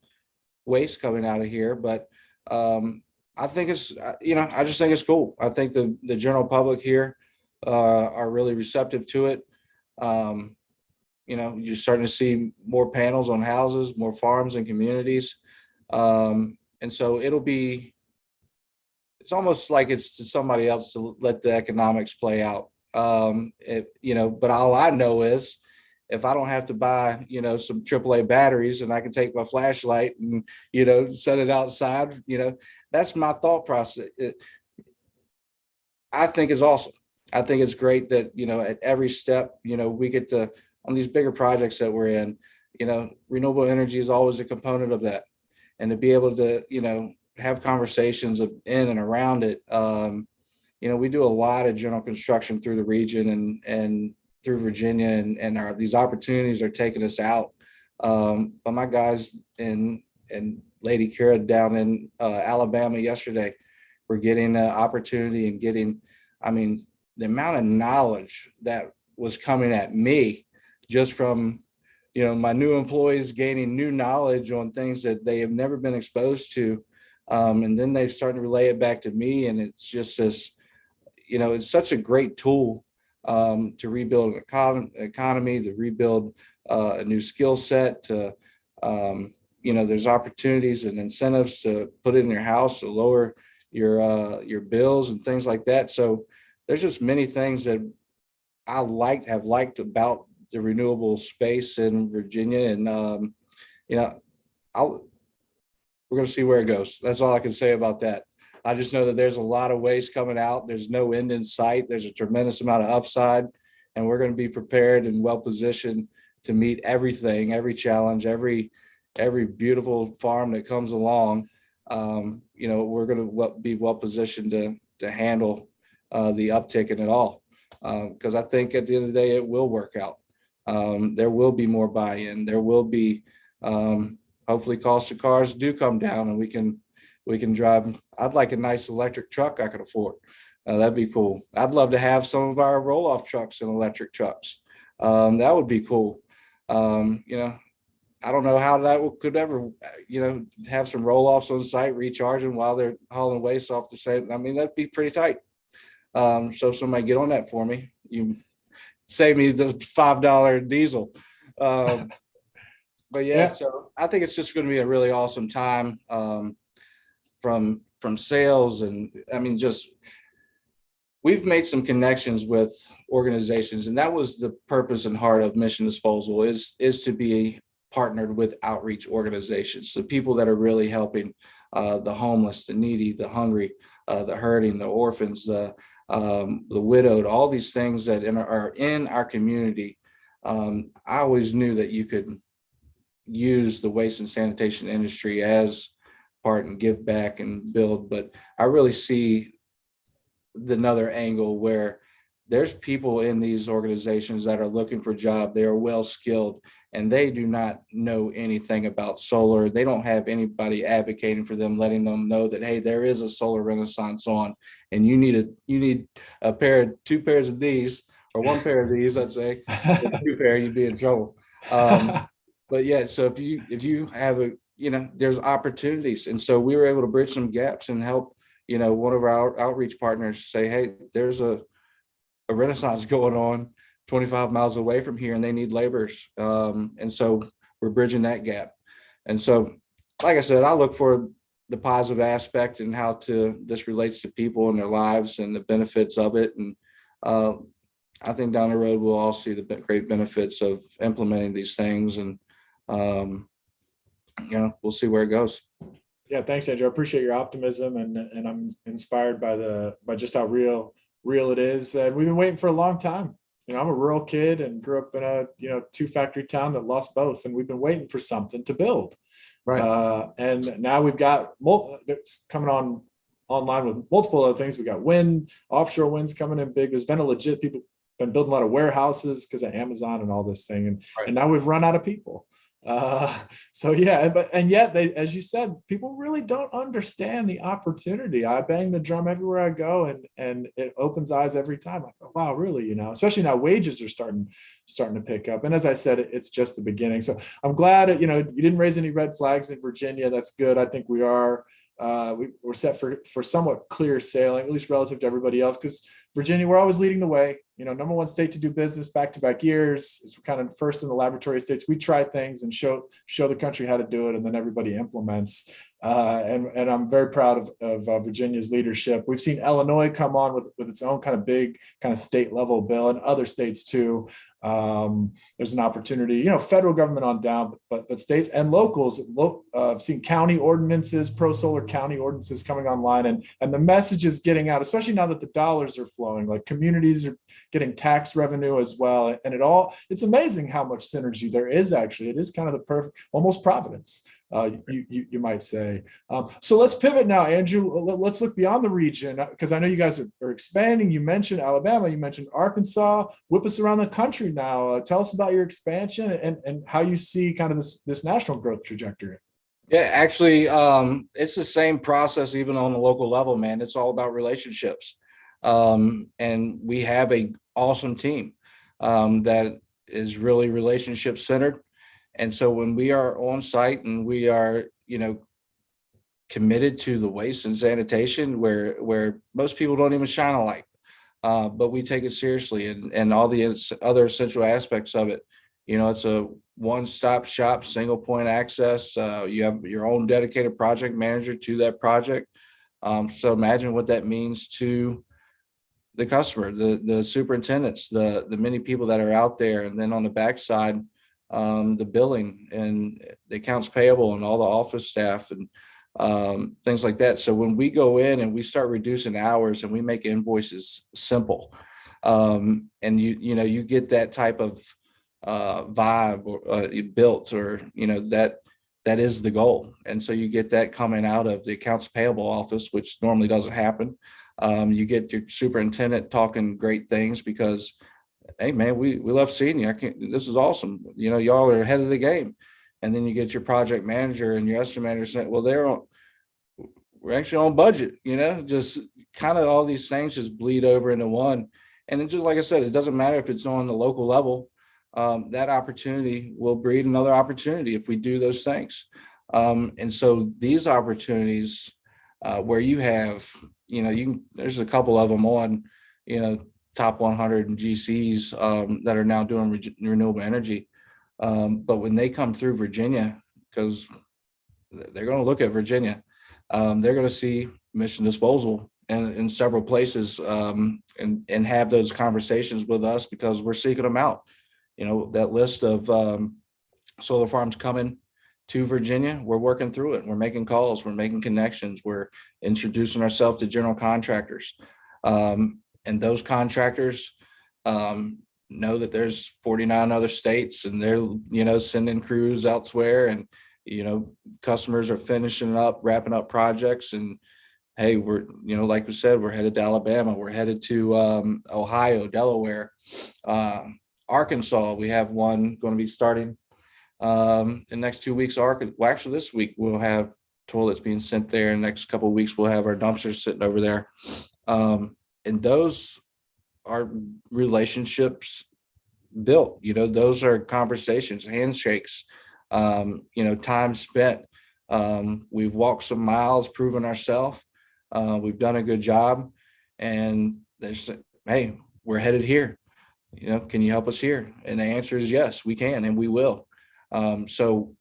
[SPEAKER 2] waste coming out of here, but I think it's, I just think it's cool. I think the general public here are really receptive to it. You're starting to see more panels on houses, more farms and communities. And so it's almost like it's to somebody else to let the economics play out. But all I know is if I don't have to buy, some AAA batteries, and I can take my flashlight and, set it outside, that's my thought process. I think it's awesome. I think it's great that, at every step, we get to, on these bigger projects that we're in, renewable energy is always a component of that. And to be able to, have conversations in and around it. We do a lot of general construction through the region, and through Virginia, and these opportunities are taking us out. But my guys and Lady Kira down in Alabama yesterday were getting an opportunity and getting, I mean, the amount of knowledge that was coming at me just from, my new employees gaining new knowledge on things that they have never been exposed to. And then they start to relay it back to me. And it's just this, it's such a great tool to rebuild an economy, to rebuild a new skill set, to, there's opportunities and incentives to put it in your house to lower your bills and things like that. So there's just many things that I have liked about the renewable space in Virginia. And, we're going to see where it goes. That's all I can say about that. I just know that there's a lot of waste coming out. There's no end in sight. There's a tremendous amount of upside, and we're going to be prepared and well positioned to meet everything, every challenge, every beautiful farm that comes along. We're going to be well positioned to handle the uptick in it all, because I think at the end of the day it will work out. There will be more buy-in. There will be hopefully cost of cars do come down, and we can drive. I'd like a nice electric truck I could afford. That'd be cool. I'd love to have some of our roll-off trucks and electric trucks. That would be cool. I don't know how that could ever, have some roll-offs on site, recharging while they're hauling waste off the same. I mean, that'd be pretty tight. So somebody get on that for me. You save me the $5 diesel. But yeah, so I think it's just going to be a really awesome time from sales. And I mean, we've made some connections with organizations, and that was the purpose and heart of Mission Disposal is to be partnered with outreach organizations. So people that are really helping the homeless, the needy, the hungry, the hurting, the orphans, the widowed, all these things that are in our community. I always knew that you could use the waste and sanitation industry as part and give back and build, but I really see another angle where there's people in these organizations that are looking for jobs. They are well skilled and they do not know anything about solar. They don't have anybody advocating for them, letting them know that, hey, there is a solar renaissance on, and you need two pairs of these, or one pair of these, I'd say. Two pair, you'd be in trouble. But yeah, so if you have there's opportunities. And so we were able to bridge some gaps and help, one of our outreach partners say, hey, there's a renaissance going on 25 miles away from here and they need laborers. And so we're bridging that gap. And so, like I said, I look for the positive aspect and how this relates to people and their lives and the benefits of it. And I think down the road, we'll all see the great benefits of implementing these things. And, we'll see where it goes.
[SPEAKER 1] Yeah, thanks, Andrew. I appreciate your optimism, and I'm inspired by just how real it is. We've been waiting for a long time. I'm a rural kid and grew up in a 2-factory town that lost both, and we've been waiting for something to build. Right. And now we've got that's coming online with multiple other things. We got wind, offshore winds coming in big. There's been people been building a lot of warehouses because of Amazon and all this thing, and now we've run out of people. So yeah, and yet they, as you said, people really don't understand the opportunity. I bang the drum everywhere I go, and it opens eyes every time. I go, wow, really, especially now wages are starting to pick up. And as I said, it's just the beginning. So I'm glad you didn't raise any red flags in Virginia. That's good. I think we are. We're set for somewhat clear sailing, at least relative to everybody else, because Virginia, we're always leading the way. Number one state to do business back-to-back years. It's kind of first in the laboratory states. We try things and show the country how to do it, and then everybody implements. And I'm very proud of Virginia's leadership. We've seen Illinois come on with its own kind of big kind of state level bill, and other states too. There's an opportunity, federal government on down, but states and locals. I've seen county ordinances, pro-solar county ordinances coming online, and the message is getting out, especially now that the dollars are flowing. Like communities are getting tax revenue as well, and it's amazing how much synergy there is. Actually, it is kind of the perfect, almost Providence. you might say. So let's pivot now, Andrew. Let's look beyond the region, because I know you guys are expanding. You mentioned Alabama, you mentioned Arkansas. Whip us around the country now. Tell us about your expansion and how you see kind of this national growth trajectory.
[SPEAKER 2] Yeah, actually, it's the same process even on the local level, man. It's all about relationships. And we have a awesome team that is really relationship centered. And so when we are on site and we are, committed to the waste and sanitation where most people don't even shine a light, but we take it seriously and all the other essential aspects of it. It's a one-stop shop, single point access. You have your own dedicated project manager to that project. So imagine what that means to the customer, the superintendents, the many people that are out there. And then on the backside, the billing and the accounts payable and all the office staff and things like that. So when we go in and we start reducing hours and we make invoices simple, and you get that type of vibe built, or that is the goal. And so you get that coming out of the accounts payable office, which normally doesn't happen. You get your superintendent talking great things because, hey man, we love seeing you. This is awesome. Y'all are ahead of the game. And then you get your project manager and your estimator saying, well, we're actually on budget, just kind of all these things just bleed over into one. And then just like I said, it doesn't matter if it's on the local level, that opportunity will breed another opportunity if we do those things. And so these opportunities where you have, there's a couple of them on, top 100 and GCs that are now doing renewable energy. But when they come through Virginia, because they're going to look at Virginia, they're going to see mission disposal in several places, and have those conversations with us because we're seeking them out. That list of solar farms coming to Virginia, we're working through it. We're making calls, we're making connections, we're introducing ourselves to general contractors. And those contractors know that there's 49 other states and they're, sending crews elsewhere, and, customers are finishing up, wrapping up projects. And hey, we're, like we said, we're headed to Alabama, we're headed to Ohio, Delaware, Arkansas. We have one going to be starting in the next 2 weeks. Well, actually this week we'll have toilets being sent there. In the next couple of weeks, we'll have our dumpsters sitting over there. And those are relationships built, those are conversations, handshakes, time spent. We've walked some miles, proven ourselves. We've done a good job, and they say, hey, we're headed here. Can you help us here? And the answer is yes, we can, and we will. So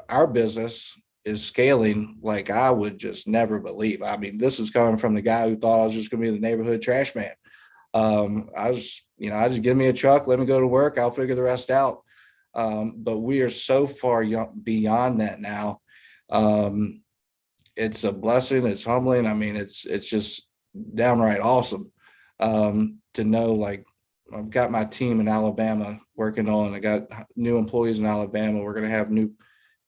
[SPEAKER 2] our business is scaling like I would just never believe. I mean, this is coming from the guy who thought I was just going to be the neighborhood trash man. I just give me a truck, let me go to work, I'll figure the rest out. But we are so far beyond that now. It's a blessing. It's humbling. I mean, it's just downright awesome to know, like, I've got my team in Alabama working on, I got new employees in Alabama. We're going to have new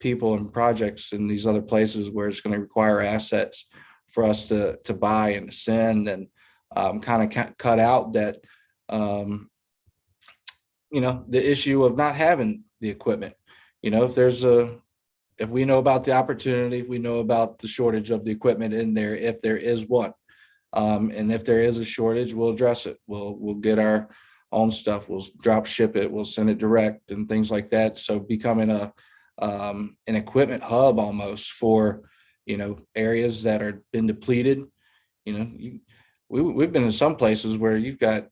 [SPEAKER 2] people and projects in these other places where it's going to require assets for us to buy and to send, and kind of cut out that, the issue of not having the equipment. If we know about the opportunity, we know about the shortage of the equipment in there, if there is one. And if there is a shortage, we'll address it. We'll get our own stuff. We'll drop ship it. We'll send it direct and things like that. So becoming an equipment hub almost for, areas that are been depleted. We've been in some places where you've got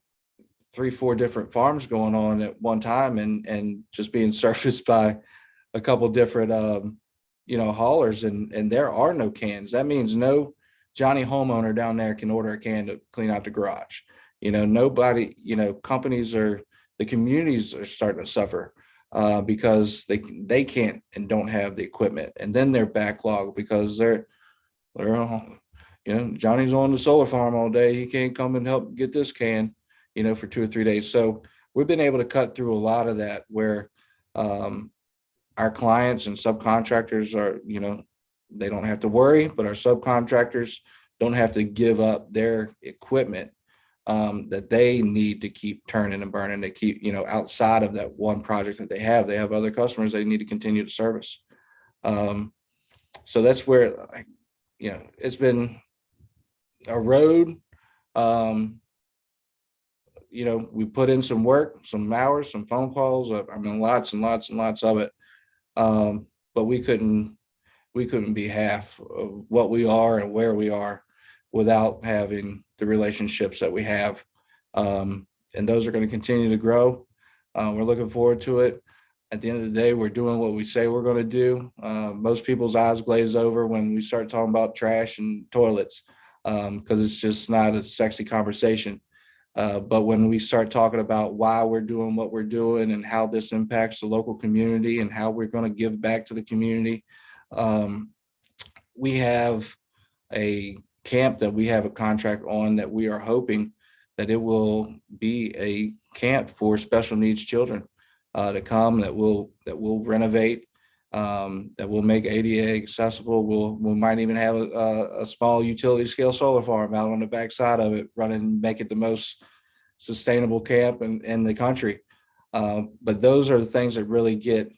[SPEAKER 2] 3-4 different farms going on at one time, and just being serviced by a couple different, haulers, and there are no cans. That means no Johnny homeowner down there can order a can to clean out the garage. Nobody, companies the communities are starting to suffer because they can't and don't have the equipment. And then they're backlogged because they're Johnny's on the solar farm all day. He can't come and help get this can, for 2 or 3 days. So we've been able to cut through a lot of that where our our clients and subcontractors are, they don't have to worry, but our subcontractors don't have to give up their equipment that they need to keep turning and burning, to keep, outside of that one project that they have other customers they need to continue to service. So that's where, it's been a road. We put in some work, some hours, some phone calls. I mean, lots and lots and lots of it. But we couldn't be half of what we are and where we are without having the relationships that we have. And those are going to continue to grow. We're looking forward to it. At the end of the day, we're doing what we say we're going to do. Most people's eyes glaze over when we start talking about trash and toilets, because it's just not a sexy conversation. But when we start talking about why we're doing what we're doing and how this impacts the local community and how we're going to give back to the community, we have a camp that we have a contract on that we are hoping that it will be a camp for special needs children to come, that will renovate, that will make ADA accessible. We might even have a small utility scale solar farm out on the backside of it, running, make it the most sustainable camp in the country. But those are the things that really get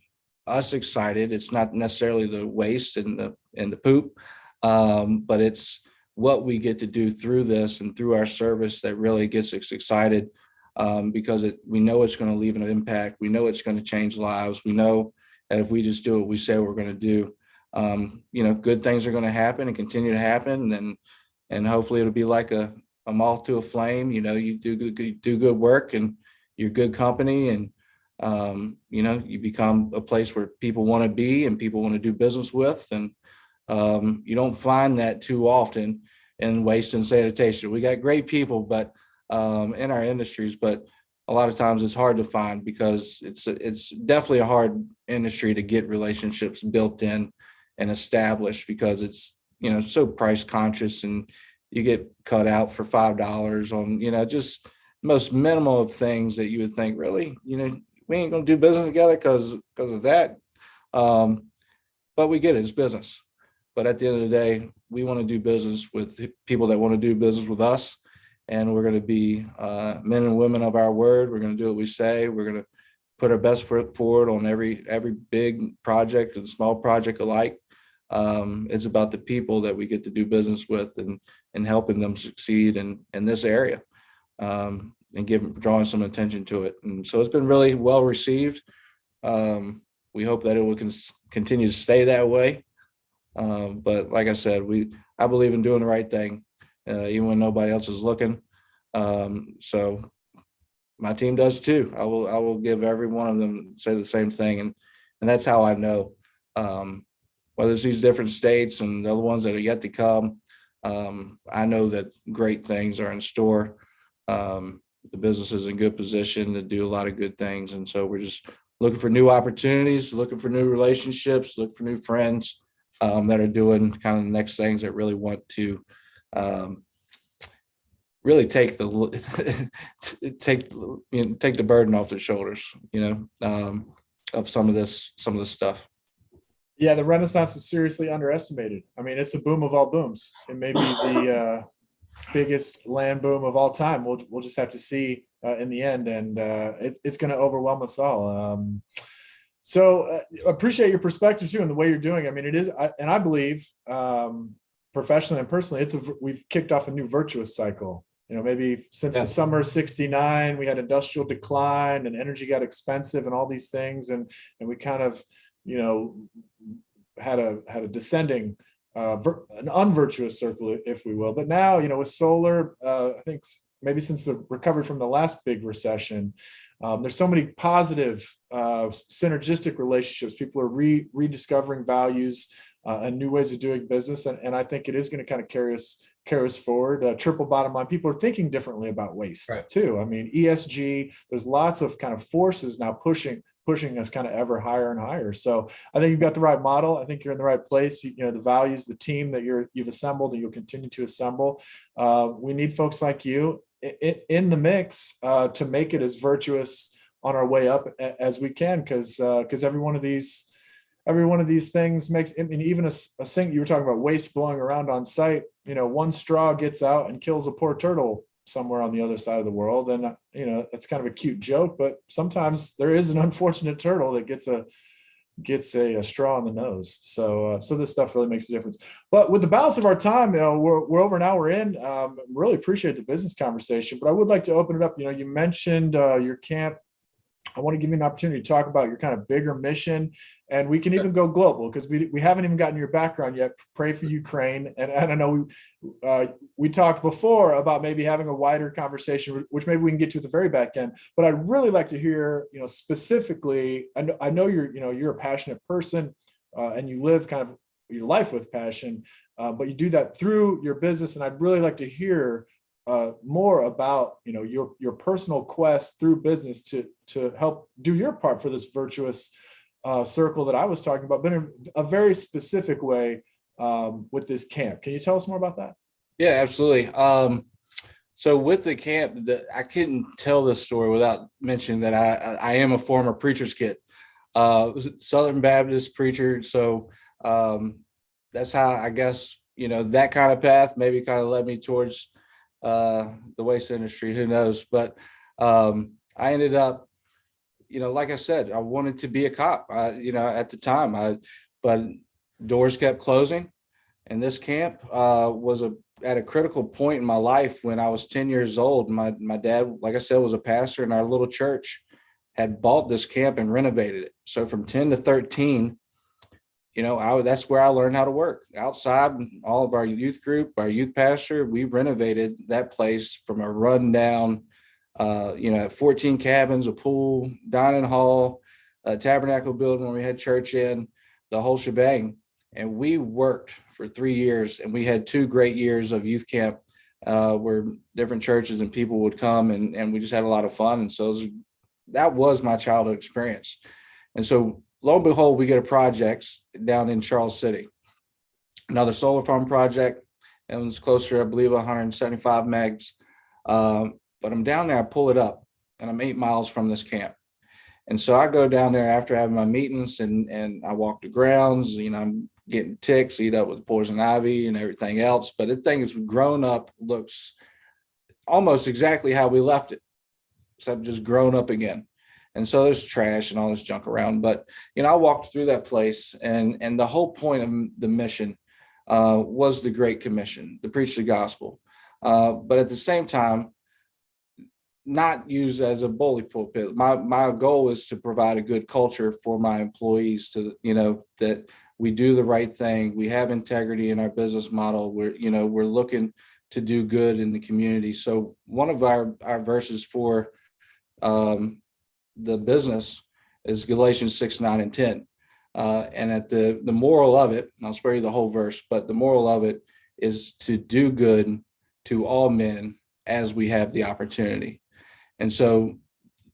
[SPEAKER 2] us excited. It's not necessarily the waste and the poop, but it's what we get to do through this and through our service that really gets us excited, because we know it's going to leave an impact. We know it's going to change lives. We know that if we just do what we say we're going to do, good things are going to happen and continue to happen. And hopefully it'll be like a moth to a flame. You do good work and you're good company, and you become a place where people want to be and people want to do business with. And you don't find that too often in waste and sanitation. We got great people, but in our industries, but a lot of times it's hard to find, because it's definitely a hard industry to get relationships built in and established, because it's so price conscious, and you get cut out for $5 on just most minimal of things that you would think, really, we ain't gonna do business together because of that. But we get it, it's business. But at the end of the day, we want to do business with people that want to do business with us. And we're going to be men and women of our word. We're going to do what we say. We're going to put our best foot forward on every big project and small project alike. It's about the people that we get to do business with and helping them succeed in this area, and drawing some attention to it. And so it's been really well received. We hope that it will continue to stay that way. But like I said, I believe in doing the right thing, even when nobody else is looking. So my team does too. I will give every one of them say the same thing. And that's how I know, whether it's these different states and the other ones that are yet to come, I know that great things are in store. The business is in good position to do a lot of good things. And so we're just looking for new opportunities, looking for new relationships, looking for new friends that are doing kind of the next things, that really want to really take the burden off their shoulders, of some of this stuff.
[SPEAKER 1] Yeah, the Renaissance is seriously underestimated. I mean, it's a boom of all booms. It may be the biggest land boom of all time. We'll just have to see in the end, and it's going to overwhelm us all. So appreciate your perspective too, and the way you're doing. I mean, it is, and I believe professionally and personally, we've kicked off a new virtuous cycle. Maybe since the summer of '69, we had industrial decline and energy got expensive and all these things, and we kind of had a descending, an unvirtuous circle, if we will. But now, with solar, I think maybe since the recovery from the last big recession, there's so many positive synergistic relationships. People are rediscovering values and new ways of doing business, and I think it is going to kind of carry us forward. Triple bottom line, people are thinking differently about waste too. I mean, ESG, there's lots of kind of forces now pushing us kind of ever higher and higher. So I think you've got the right model. I think you're in the right place. The values, the team that you've assembled and you'll continue to assemble. We need folks like you in the mix to make it as virtuous on our way up as we can, because every one of these every one of these things makes, I mean, even a sink, you were talking about waste blowing around on site, one straw gets out and kills a poor turtle somewhere on the other side of the world. And, that's kind of a cute joke, but sometimes there is an unfortunate turtle that gets a straw in the nose. So this stuff really makes a difference. But with the balance of our time, we're over an hour in. Really appreciate the business conversation, but I would like to open it up. You mentioned your camp. I want to give you an opportunity to talk about your kind of bigger mission, and we can even go global because we haven't even gotten your background yet. Pray for Ukraine, and I know we talked before about maybe having a wider conversation, which maybe we can get to at the very back end. But I'd really like to hear, specifically. I know you're a passionate person, and you live kind of your life with passion, but you do that through your business, and I'd really like to hear more about your personal quest through business to help do your part for this virtuous circle that I was talking about, but in a very specific way with this camp. Can you tell us more about that?
[SPEAKER 2] Yeah, absolutely. So with the camp, I couldn't tell this story without mentioning that I am a former preacher's kid, Southern Baptist preacher. So that's how I guess that kind of path maybe kind of led me towards the waste industry, who knows, but I ended up, like I said, I wanted to be a cop, at the time, but doors kept closing, and this camp was at a critical point in my life when I was 10 years old. My dad, like I said, was a pastor, and our little church had bought this camp and renovated it. So from 10 to 13, that's where I learned how to work outside. All of our youth group, our youth pastor, we renovated that place from a rundown, 14 cabins, a pool, dining hall, a tabernacle building where we had church in, the whole shebang. And we worked for 3 years, and we had 2 great years of youth camp where different churches and people would come, and we just had a lot of fun. And so that was my childhood experience. And so lo and behold, we get a project down in Charles City, another solar farm project. It was closer, I believe, 175 megs. But I'm down there, I pull it up, and I'm 8 miles from this camp. And so I go down there after having my meetings, and I walk the grounds. I'm getting ticks, eat up with poison ivy and everything else. But the thing is, grown up, looks almost exactly how we left it, except just grown up again. And so there's trash and all this junk around. But, I walked through that place, and the whole point of the mission was the Great Commission, to preach the gospel. But at the same time, not used as a bully pulpit. My goal is to provide a good culture for my employees, to, that we do the right thing. We have integrity in our business model. We're looking to do good in the community. So one of our verses for the business is Galatians 6, 9, and 10. And at the moral of it, I'll spare you the whole verse, but the moral of it is to do good to all men as we have the opportunity. And so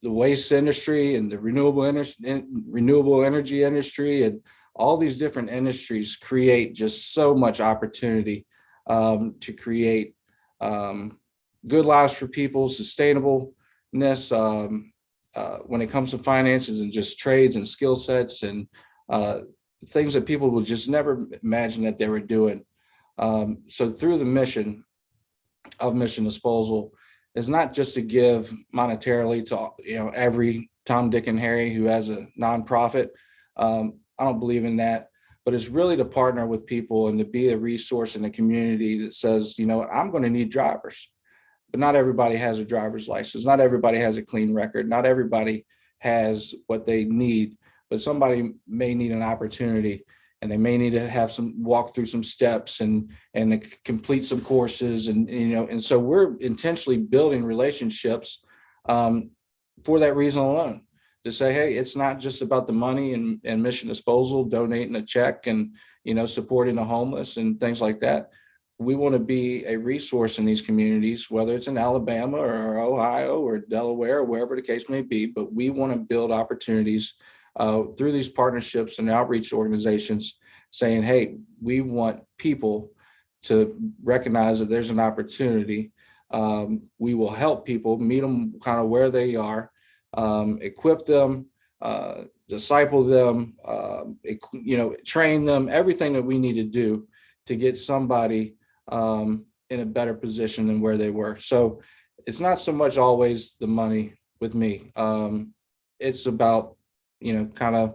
[SPEAKER 2] the waste industry and the renewable energy industry and all these different industries create just so much opportunity to create good lives for people, sustainableness, when it comes to finances and just trades and skill sets and things that people will just never imagine that they were doing. So through the mission of mission disposal is not just to give monetarily to every Tom, Dick, and Harry who has a nonprofit. I don't believe in that, but it's really to partner with people and to be a resource in the community that says, I'm going to need drivers. But not everybody has a driver's license. Not everybody has a clean record. Not everybody has what they need, but somebody may need an opportunity, and they may need to have walk through some steps and complete some courses. And so we're intentionally building relationships for that reason alone, to say, hey, it's not just about the money and mission disposal, donating a check and, supporting the homeless and things like that. We want to be a resource in these communities, whether it's in Alabama or Ohio or Delaware or wherever the case may be, but we want to build opportunities through these partnerships and outreach organizations, saying, hey, we want people to recognize that there's an opportunity. We will help people, meet them kind of where they are, equip them, disciple them, train them, everything that we need to do to get somebody in a better position than where they were. So it's not so much always the money with me. It's about, kind of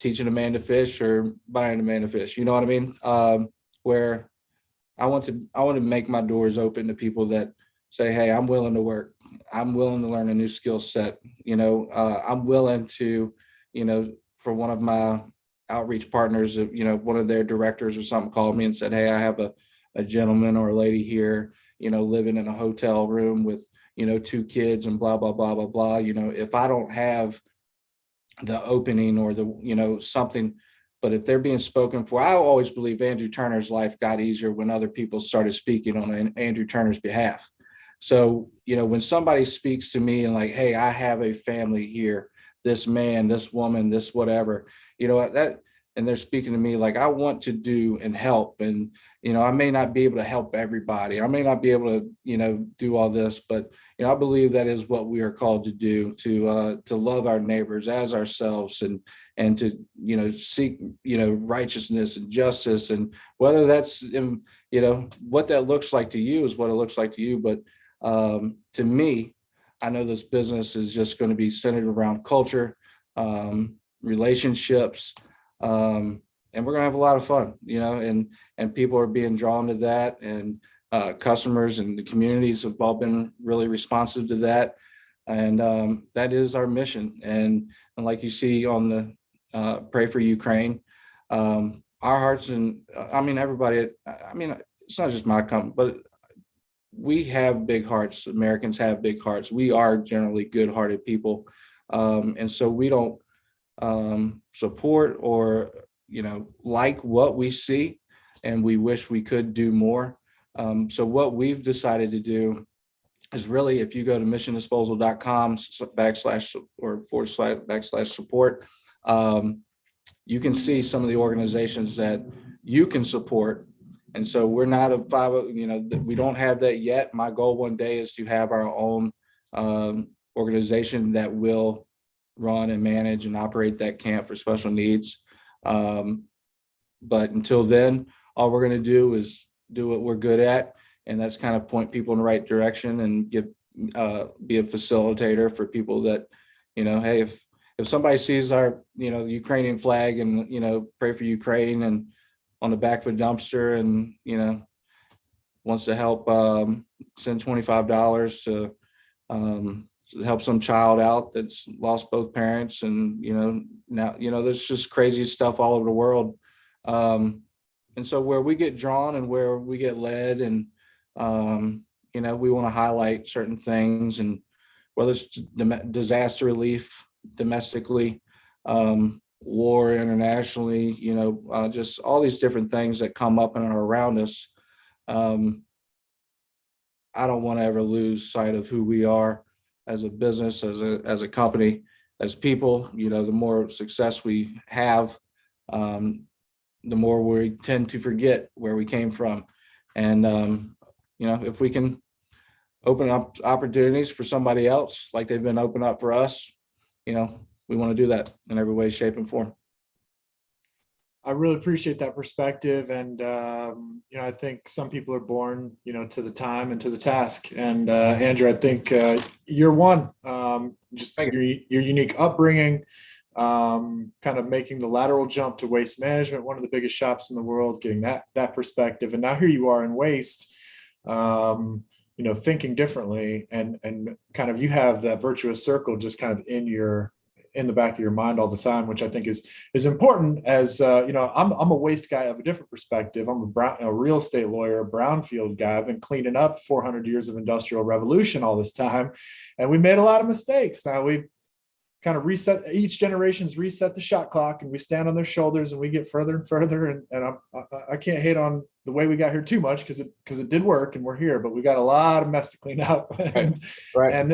[SPEAKER 2] teaching a man to fish or buying a man to fish. You know what I mean? Where I want to make my doors open to people that say, hey, I'm willing to work. I'm willing to learn a new skill set. I'm willing to, for one of my outreach partners, one of their directors or something called me and said, hey, I have a gentleman or a lady here, living in a hotel room with, 2 kids and blah, blah, blah, blah, blah. If I don't have the opening or the, something, but if they're being spoken for, I always believe Andrew Turner's life got easier when other people started speaking on Andrew Turner's behalf. So, when somebody speaks to me and like, hey, I have a family here, this man, this woman, this whatever, and they're speaking to me like, I want to do and help. And, I may not be able to help everybody. I may not be able to, do all this, but, I believe that is what we are called to do, to love our neighbors as ourselves and to, seek, righteousness and justice. And whether that's, what that looks like to you is what it looks like to you. But to me, I know this business is just going to be centered around culture, relationships, and we're going to have a lot of fun, and people are being drawn to that, and customers and the communities have all been really responsive to that. And that is our mission. And like you see on the Pray for Ukraine, our hearts, and everybody, it's not just my company, but we have big hearts. Americans have big hearts. We are generally good-hearted people. And so we don't support or, like what we see, and we wish we could do more. So what we've decided to do is really, if you go to missiondisposal.com /support, you can see some of the organizations that you can support. And so we're not a 50, we don't have that yet. My goal one day is to have our own organization that will run and manage and operate that camp for special needs. But until then, all we're going to do is do what we're good at, and that's kind of point people in the right direction and be a facilitator for people that, hey, if somebody sees our, the Ukrainian flag and, Pray for Ukraine and on the back of a dumpster and, wants to help send $25 to help some child out that's lost both parents. And, now, there's just crazy stuff all over the world. And so where we get drawn and where we get led, and, we want to highlight certain things, and whether it's disaster relief domestically, war internationally, just all these different things that come up and are around us. I don't want to ever lose sight of who we are as a business, as a company, as people. The more success we have, the more we tend to forget where we came from. And, if we can open up opportunities for somebody else, like they've been opened up for us, we want to do that in every way, shape, and form.
[SPEAKER 1] I really appreciate that perspective. And, I think some people are born, to the time and to the task. And Andrew, I think you're one, just your unique upbringing, kind of making the lateral jump to waste management, one of the biggest shops in the world, getting that perspective. And now here you are in waste, thinking differently, and kind of, you have that virtuous circle just kind of in the back of your mind all the time, which I think is important. As I'm a waste guy of a different perspective. I'm a real estate lawyer, a brownfield guy. I've been cleaning up 400 years of industrial revolution all this time, and we made a lot of mistakes. Now we've kind of each generation's reset the shot clock, and we stand on their shoulders and we get further and further. And I can't hate on the way we got here too much, because it did work and we're here, but we got a lot of mess to clean up.
[SPEAKER 2] Right.
[SPEAKER 1] And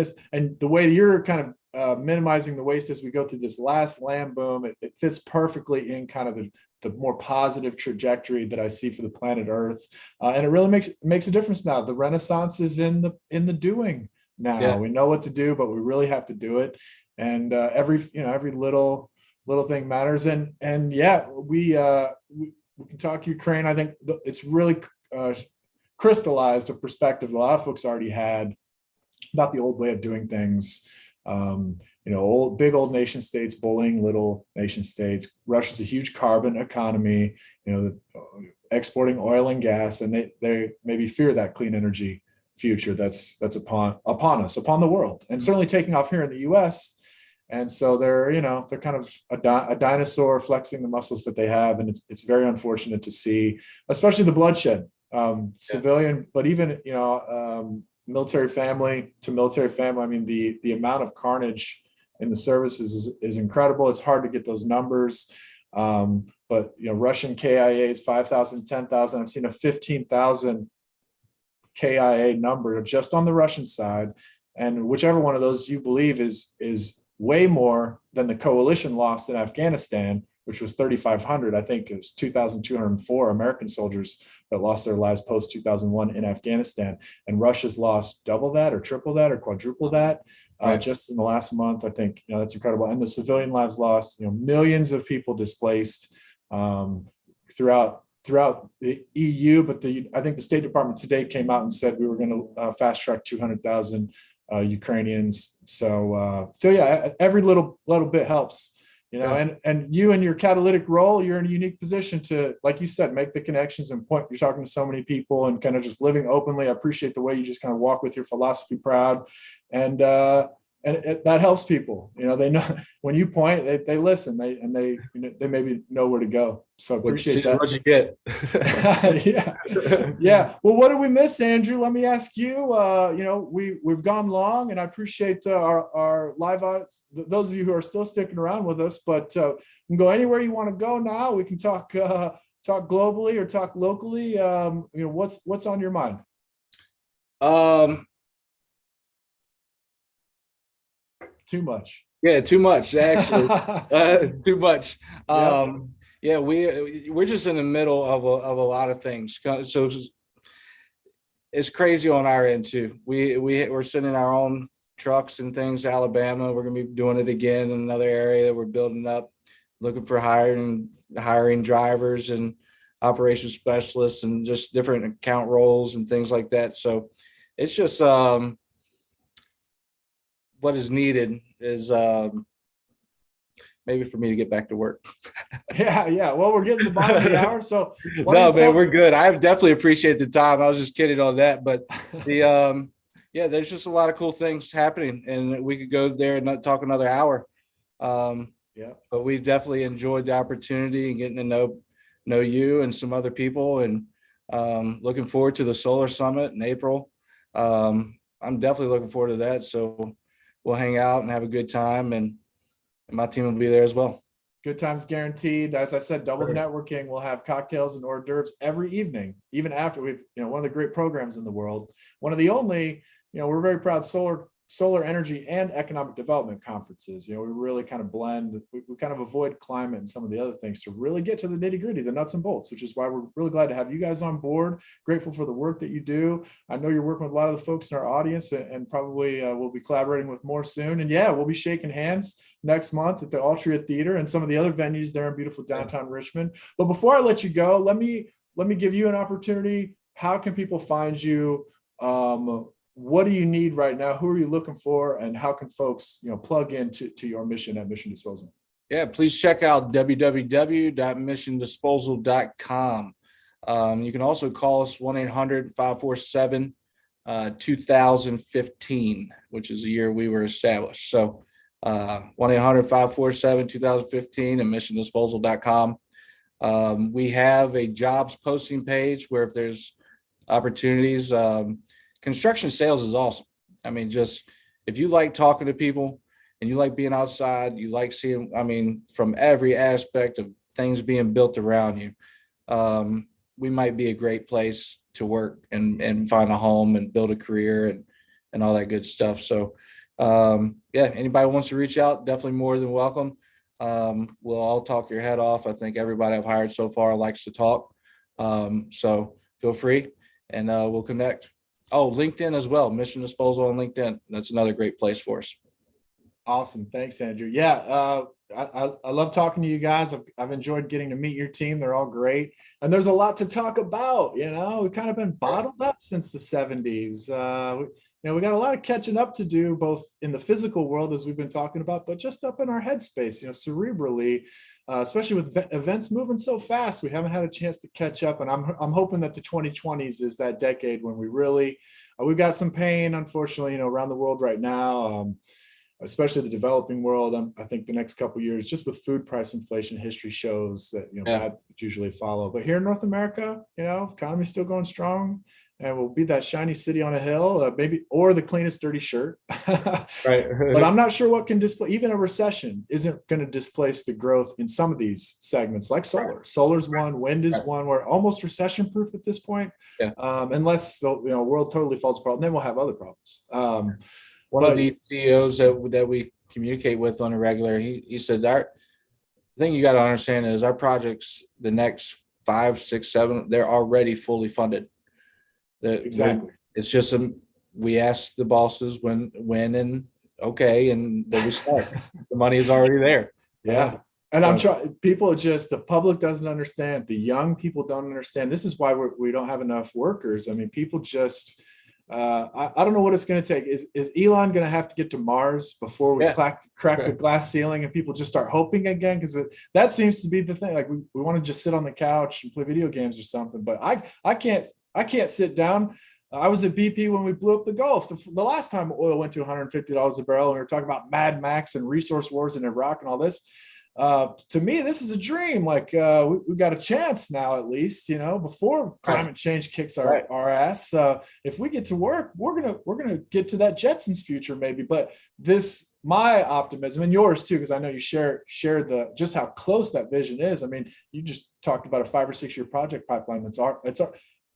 [SPEAKER 1] the way you're kind of minimizing the waste as we go through this last land boom, it fits perfectly in kind of the more positive trajectory that I see for the planet Earth. And it really makes a difference now. The Renaissance is in the doing. now.
[SPEAKER 2] Yeah.
[SPEAKER 1] We know what to do, but we really have to do it. And every little thing matters. And yeah, we can talk Ukraine. I think it's really crystallized a perspective a lot of folks already had about the old way of doing things. Big old nation states bullying little nation states. Russia's a huge carbon economy, exporting oil and gas, and they maybe fear that clean energy future that's upon us, upon the world, and certainly taking off here in the U.S. And so they're kind of a dinosaur flexing the muscles that they have, and it's very unfortunate to see, especially the bloodshed, civilian, but even military family to military family. I mean, the amount of carnage in the services is incredible. It's hard to get those numbers, but Russian KIAs 5,000, 10,000. I've seen a 15,000 KIA number just on the Russian side, and whichever one of those you believe is way more than the coalition lost in Afghanistan, which was 3,500. I think it was 2,204 American soldiers that lost their lives post 2001 in Afghanistan, and Russia's lost double that or triple that or quadruple that just in the last month. I think that's incredible. And the civilian lives lost, millions of people displaced throughout the EU. But I think the State Department today came out and said we were going to fast track 200,000 Ukrainians. So yeah, every little bit helps, and you and your catalytic role, you're in a unique position to, like you said, make the connections and point. You're talking to so many people and kind of just living openly. I appreciate the way you just kind of walk with your philosophy proud, and that helps people. They know when you point, they listen, they maybe know where to go. So I appreciate that.
[SPEAKER 2] What'd you get?
[SPEAKER 1] Yeah. Well, what did we miss, Andrew? Let me ask you. We've gone long, and I appreciate our live audience, those of you who are still sticking around with us. But you can go anywhere you want to go now. We can talk globally or talk locally. What's on your mind? Too much.
[SPEAKER 2] Yeah, too much, actually. Too much. Yeah, we're just in the middle of a lot of things. So it's crazy on our end too. We're sending our own trucks and things to Alabama. We're gonna be doing it again in another area that we're building up, looking for hiring drivers and operations specialists and just different account roles and things like that. So it's just what is needed is maybe for me to get back to work.
[SPEAKER 1] Yeah. Well, we're getting to the bottom of the hour, so
[SPEAKER 2] no, man, we're good. I definitely appreciate the time. I was just kidding on that, but there's just a lot of cool things happening, and we could go there and talk another hour. But we definitely enjoyed the opportunity and getting to know you and some other people, and looking forward to the Solar Summit in April. I'm definitely looking forward to that. So we'll hang out and have a good time, and my team will be there as well.
[SPEAKER 1] Good times guaranteed. As I said, double the networking. We'll have cocktails and hors d'oeuvres every evening, even after we've, one of the great programs in the world. One of the only, we're very proud solar energy and economic development conferences. We really kind of blend, we kind of avoid climate and some of the other things to really get to the nitty gritty, the nuts and bolts, which is why we're really glad to have you guys on board. Grateful for the work that you do. I know you're working with a lot of the folks in our audience, and probably we'll be collaborating with more soon. And yeah, we'll be shaking hands next month at the Altria Theater and some of the other venues there in beautiful downtown Richmond. But before I let you go, let me give you an opportunity. How can people find you? What do you need right now? Who are you looking for? And how can folks, plug into your mission at Mission Disposal?
[SPEAKER 2] Yeah, please check out www.missiondisposal.com. You can also call us 1-800-547-2015, which is the year we were established. So 1-800-547-2015 and missiondisposal.com. We have a jobs posting page where if there's opportunities, construction sales is awesome. I mean, just if you like talking to people and you like being outside, you like seeing, from every aspect of things being built around you, we might be a great place to work and find a home and build a career and all that good stuff. So anybody wants to reach out, definitely more than welcome. We'll all talk your head off. I think everybody I've hired so far likes to talk. So feel free and we'll connect. Oh, LinkedIn as well. Mission Disposal on LinkedIn. That's another great place for us.
[SPEAKER 1] Awesome. Thanks, Andrew. Yeah, I love talking to you guys. I've enjoyed getting to meet your team. They're all great. And there's a lot to talk about. We've kind of been bottled up since the 70s. We got a lot of catching up to do, both in the physical world, as we've been talking about, but just up in our headspace, cerebrally, especially with events moving so fast. We haven't had a chance to catch up. And I'm hoping that the 2020s is that decade when we really, we've got some pain, unfortunately, around the world right now. Especially the developing world. I think the next couple of years, just with food price inflation, history shows that bad usually follow. But here in North America, economy's still going strong, and we'll be that shiny city on a hill, maybe, or the cleanest dirty shirt.
[SPEAKER 2] Right.
[SPEAKER 1] But I'm not sure what can displace. Even a recession isn't going to displace the growth in some of these segments, like solar. Right. Solar's one, wind is one. We're almost recession proof at this point, unless the world totally falls apart. And then we'll have other problems.
[SPEAKER 2] One of the CEOs that we communicate with on a regular, he said, the thing you got to understand is our projects, the next 5, 6, 7, they're already fully funded.
[SPEAKER 1] Exactly.
[SPEAKER 2] It's just we ask the bosses when and okay, and then we start. The money is already there.
[SPEAKER 1] Yeah. And I'm trying, the public doesn't understand. The young people don't understand. This is why we don't have enough workers. I mean, people just, I don't know what it's going to take. Is Elon going to have to get to Mars before we crack the glass ceiling and people just start hoping again? Because that seems to be the thing. Like we want to just sit on the couch and play video games or something. But I can't sit down. I was at BP when we blew up the Gulf. The last time oil went to $150 a barrel, and we were talking about Mad Max and resource wars in Iraq and all this. To me, this is a dream. Like we've got a chance now, at least, before climate change kicks our ass. If we get to work, we're gonna get to that Jetsons future maybe. But my optimism, and yours too, because I know you share just how close that vision is. I mean, you just talked about a 5 or 6 year project pipeline.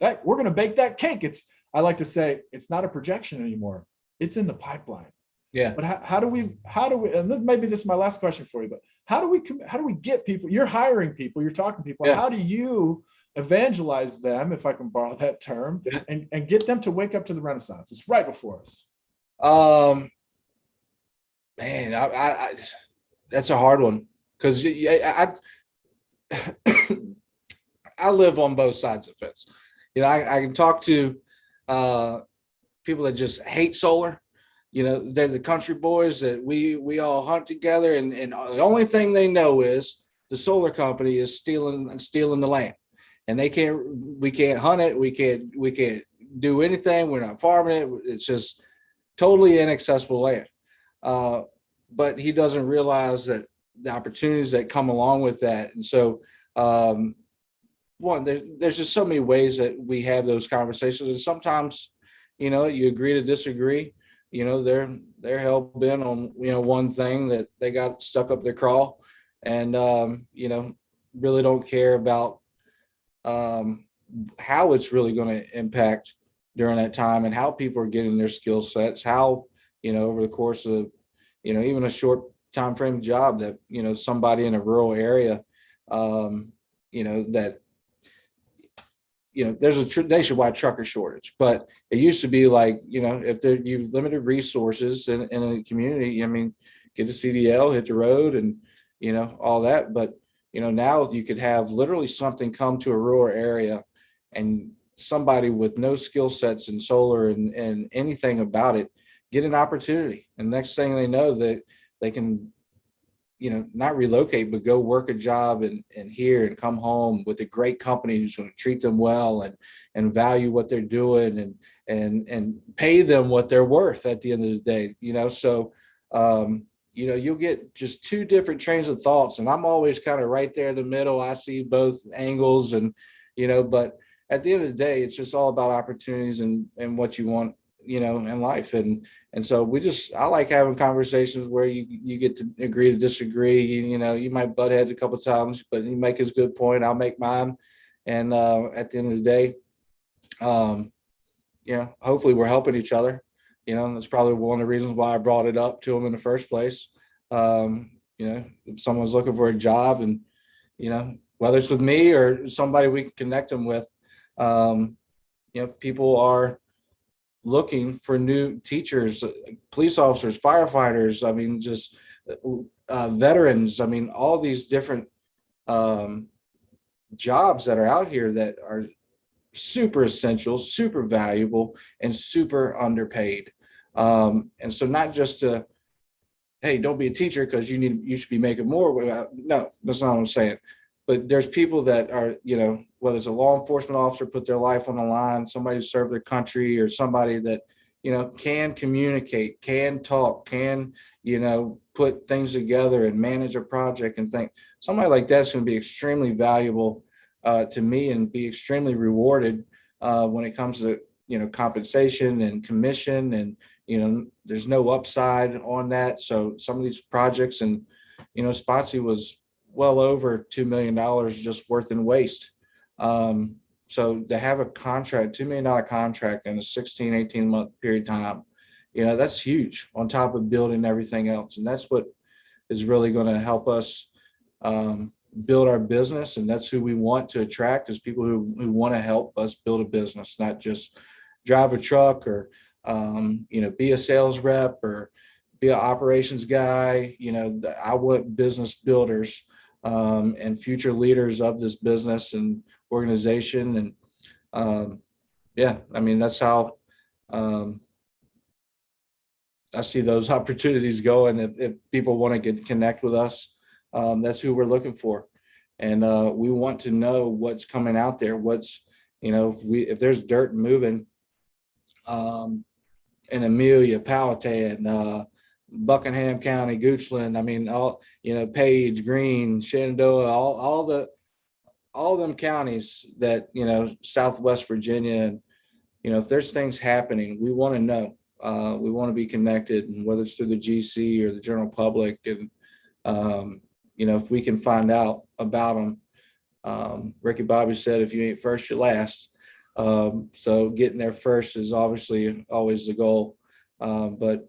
[SPEAKER 1] That we're gonna bake that cake. I like to say it's not a projection anymore. It's in the pipeline.
[SPEAKER 2] Yeah.
[SPEAKER 1] But how do we, and maybe this is my last question for you, but how do we get people? You're hiring people, you're talking to people. Yeah. How do you evangelize them, if I can borrow that term, and get them to wake up to the Renaissance? It's right before us.
[SPEAKER 2] Man, I that's a hard one, because I live on both sides of the fence. I can talk to people that just hate solar. They're the country boys that we all hunt together, and the only thing they know is the solar company is stealing the land, and we can't hunt it, we can't do anything, we're not farming it, it's just totally inaccessible land. But he doesn't realize that the opportunities that come along with that. And so there's just so many ways that we have those conversations, and sometimes you agree to disagree. They're hell bent on one thing that they got stuck up their craw, and really don't care about how it's really going to impact during that time, and how people are getting their skill sets, how over the course of even a short time frame job that somebody in a rural area that there's a nationwide trucker shortage, but it used to be like, if you limited resources in a community, I mean, get a CDL, hit the road, and, all that. But, now you could have literally something come to a rural area, and somebody with no skill sets in solar and anything about it get an opportunity. And next thing they know, that they can not relocate, but go work a job and here and come home with a great company who's going to treat them well and value what they're doing and pay them what they're worth at the end of the day. So you'll get just two different trains of thoughts, and I'm always kind of right there in the middle. I see both angles, and but at the end of the day, it's just all about opportunities and what you want in life. And so I like having conversations where you get to agree to disagree. You might butt heads a couple of times, but you make his good point, I'll make mine. And at the end of the day, hopefully we're helping each other. That's probably one of the reasons why I brought it up to him in the first place. If someone's looking for a job, and whether it's with me or somebody we can connect them with, people are looking for new teachers, police officers, firefighters. I mean, just veterans. I mean, all these different jobs that are out here that are super essential, super valuable, and super underpaid. And so not just to, hey, don't be a teacher because you should be making more. No, that's not what I'm saying. But there's people that are, whether it's a law enforcement officer put their life on the line, somebody who served their country, or somebody that, can communicate, can talk, can, put things together and manage a project and think. Somebody like that's going to be extremely valuable to me and be extremely rewarded when it comes to, compensation and commission, and, there's no upside on that. So some of these projects, and, Spotsy was well over $2 million just worth in waste. So to have a contract, $2 million contract in a 16, 18-month period of time, that's huge on top of building everything else. And that's what is really going to help us build our business. And that's who we want to attract, is people who want to help us build a business, not just drive a truck or, be a sales rep or be an operations guy. I want business builders and future leaders of this business and organization. And I mean, that's how I see those opportunities going. If people want to connect with us, that's who we're looking for. And we want to know what's coming out there. What's, if there's dirt moving in Amelia, Powhatan, Buckingham County, Goochland, I mean, all, Page, Greene, Shenandoah, all them counties that, Southwest Virginia, and, if there's things happening, we want to know. We want to be connected, and whether it's through the GC or the general public, and, if we can find out about them. Ricky Bobby said, if you ain't first, you're last. So getting there first is obviously always the goal. But,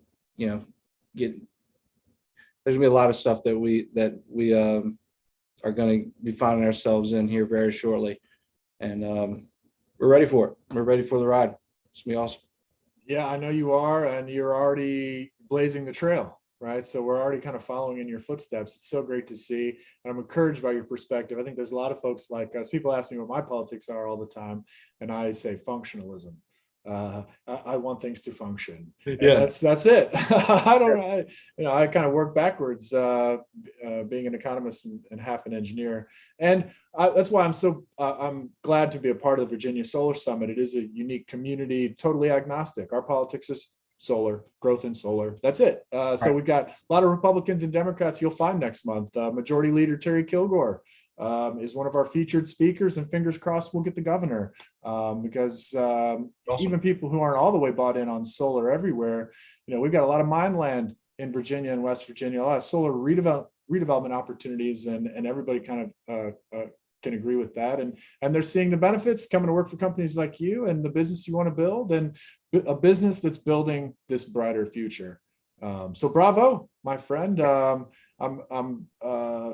[SPEAKER 2] there's gonna be a lot of stuff that we are going to be finding ourselves in here very shortly. And we're ready for it. We're ready for the ride. It's gonna be awesome.
[SPEAKER 1] Yeah, I know you are, and you're already blazing the trail, right? So we're already kind of following in your footsteps. It's so great to see, and I'm encouraged by your perspective. I think there's a lot of folks like us. People ask me what my politics are all the time, and I say functionalism. I want things to function. Yeah, that's it. I don't know. I kind of work backwards, being an economist and half an engineer, and that's why I'm glad to be a part of the Virginia Solar Summit. It is a unique community, totally agnostic. Our politics is solar, growth in solar. That's it. So we've got a lot of Republicans and Democrats you'll find next month. Majority Leader Terry Kilgore is one of our featured speakers, and fingers crossed we'll get the governor, because awesome. Even people who aren't all the way bought in on solar everywhere, we've got a lot of mine land in Virginia and West Virginia, a lot of solar redevelopment opportunities, and everybody kind of can agree with that, and they're seeing the benefits, coming to work for companies like you and the business you want to build, and a business that's building this brighter future. So bravo, my friend. I'm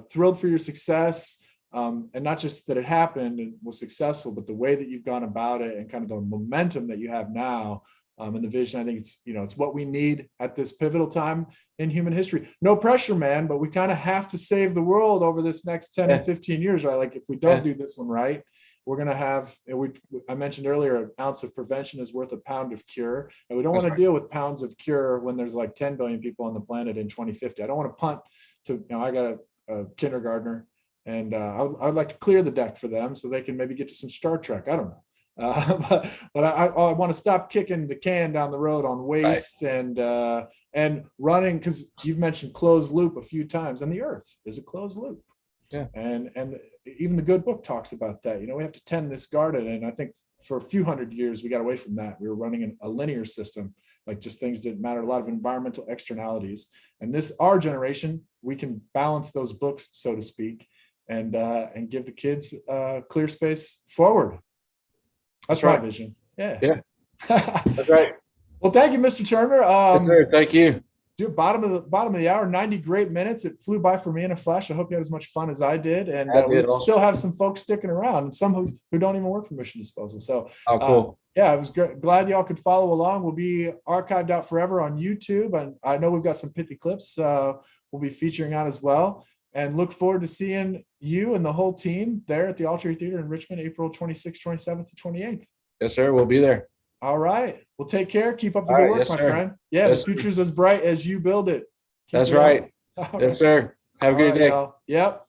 [SPEAKER 1] thrilled for your success. And not just that it happened and was successful, but the way that you've gone about it, and kind of the momentum that you have now, and the vision. I think it's what we need at this pivotal time in human history. No pressure, man, but we kind of have to save the world over this next 10 and 15 years, right? Like if we don't do this one right, we're going to have, I mentioned earlier, an ounce of prevention is worth a pound of cure. And we don't want to deal with pounds of cure when there's like 10 billion people on the planet in 2050. I don't want to punt to, I got a kindergartner, and I'd like to clear the deck for them so they can maybe get to some Star Trek. I don't know. But I want to stop kicking the can down the road on waste, right, and running, because you've mentioned closed loop a few times, and the earth is a closed loop. Yeah. And even the good book talks about that. We have to tend this garden. And I think for a few hundred years, we got away from that. We were running in a linear system, like just things didn't matter, a lot of environmental externalities. And our generation, we can balance those books, so to speak, and give the kids clear space forward. That's my vision. Yeah. That's right. Well, thank you, Mr. Turner.
[SPEAKER 2] Yes, sir. Thank you.
[SPEAKER 1] Dude, bottom of the hour, 90 great minutes. It flew by for me in a flash. I hope you had as much fun as I did. And
[SPEAKER 2] I
[SPEAKER 1] we
[SPEAKER 2] did also.
[SPEAKER 1] still have some folks sticking around, and some who don't even work for Mission Disposal. So
[SPEAKER 2] Oh, cool.
[SPEAKER 1] yeah, I was glad y'all could follow along. We'll be archived out forever on YouTube. And I know we've got some pithy clips we'll be featuring on as well. And look forward to seeing you and the whole team there at the Altry Theater in Richmond, April 26th, 27th, to 28th.
[SPEAKER 2] Yes, sir. We'll be there.
[SPEAKER 1] All right. Well, take care. Keep up the
[SPEAKER 2] All
[SPEAKER 1] good
[SPEAKER 2] right.
[SPEAKER 1] work,
[SPEAKER 2] Yes,
[SPEAKER 1] my
[SPEAKER 2] sir.
[SPEAKER 1] friend. Yeah,
[SPEAKER 2] Yes,
[SPEAKER 1] the future's as bright as you build it. Keep
[SPEAKER 2] That's
[SPEAKER 1] it up.
[SPEAKER 2] right.
[SPEAKER 1] All
[SPEAKER 2] Yes, sir. Have a
[SPEAKER 1] All
[SPEAKER 2] good
[SPEAKER 1] right,
[SPEAKER 2] day.
[SPEAKER 1] y'all. Yep.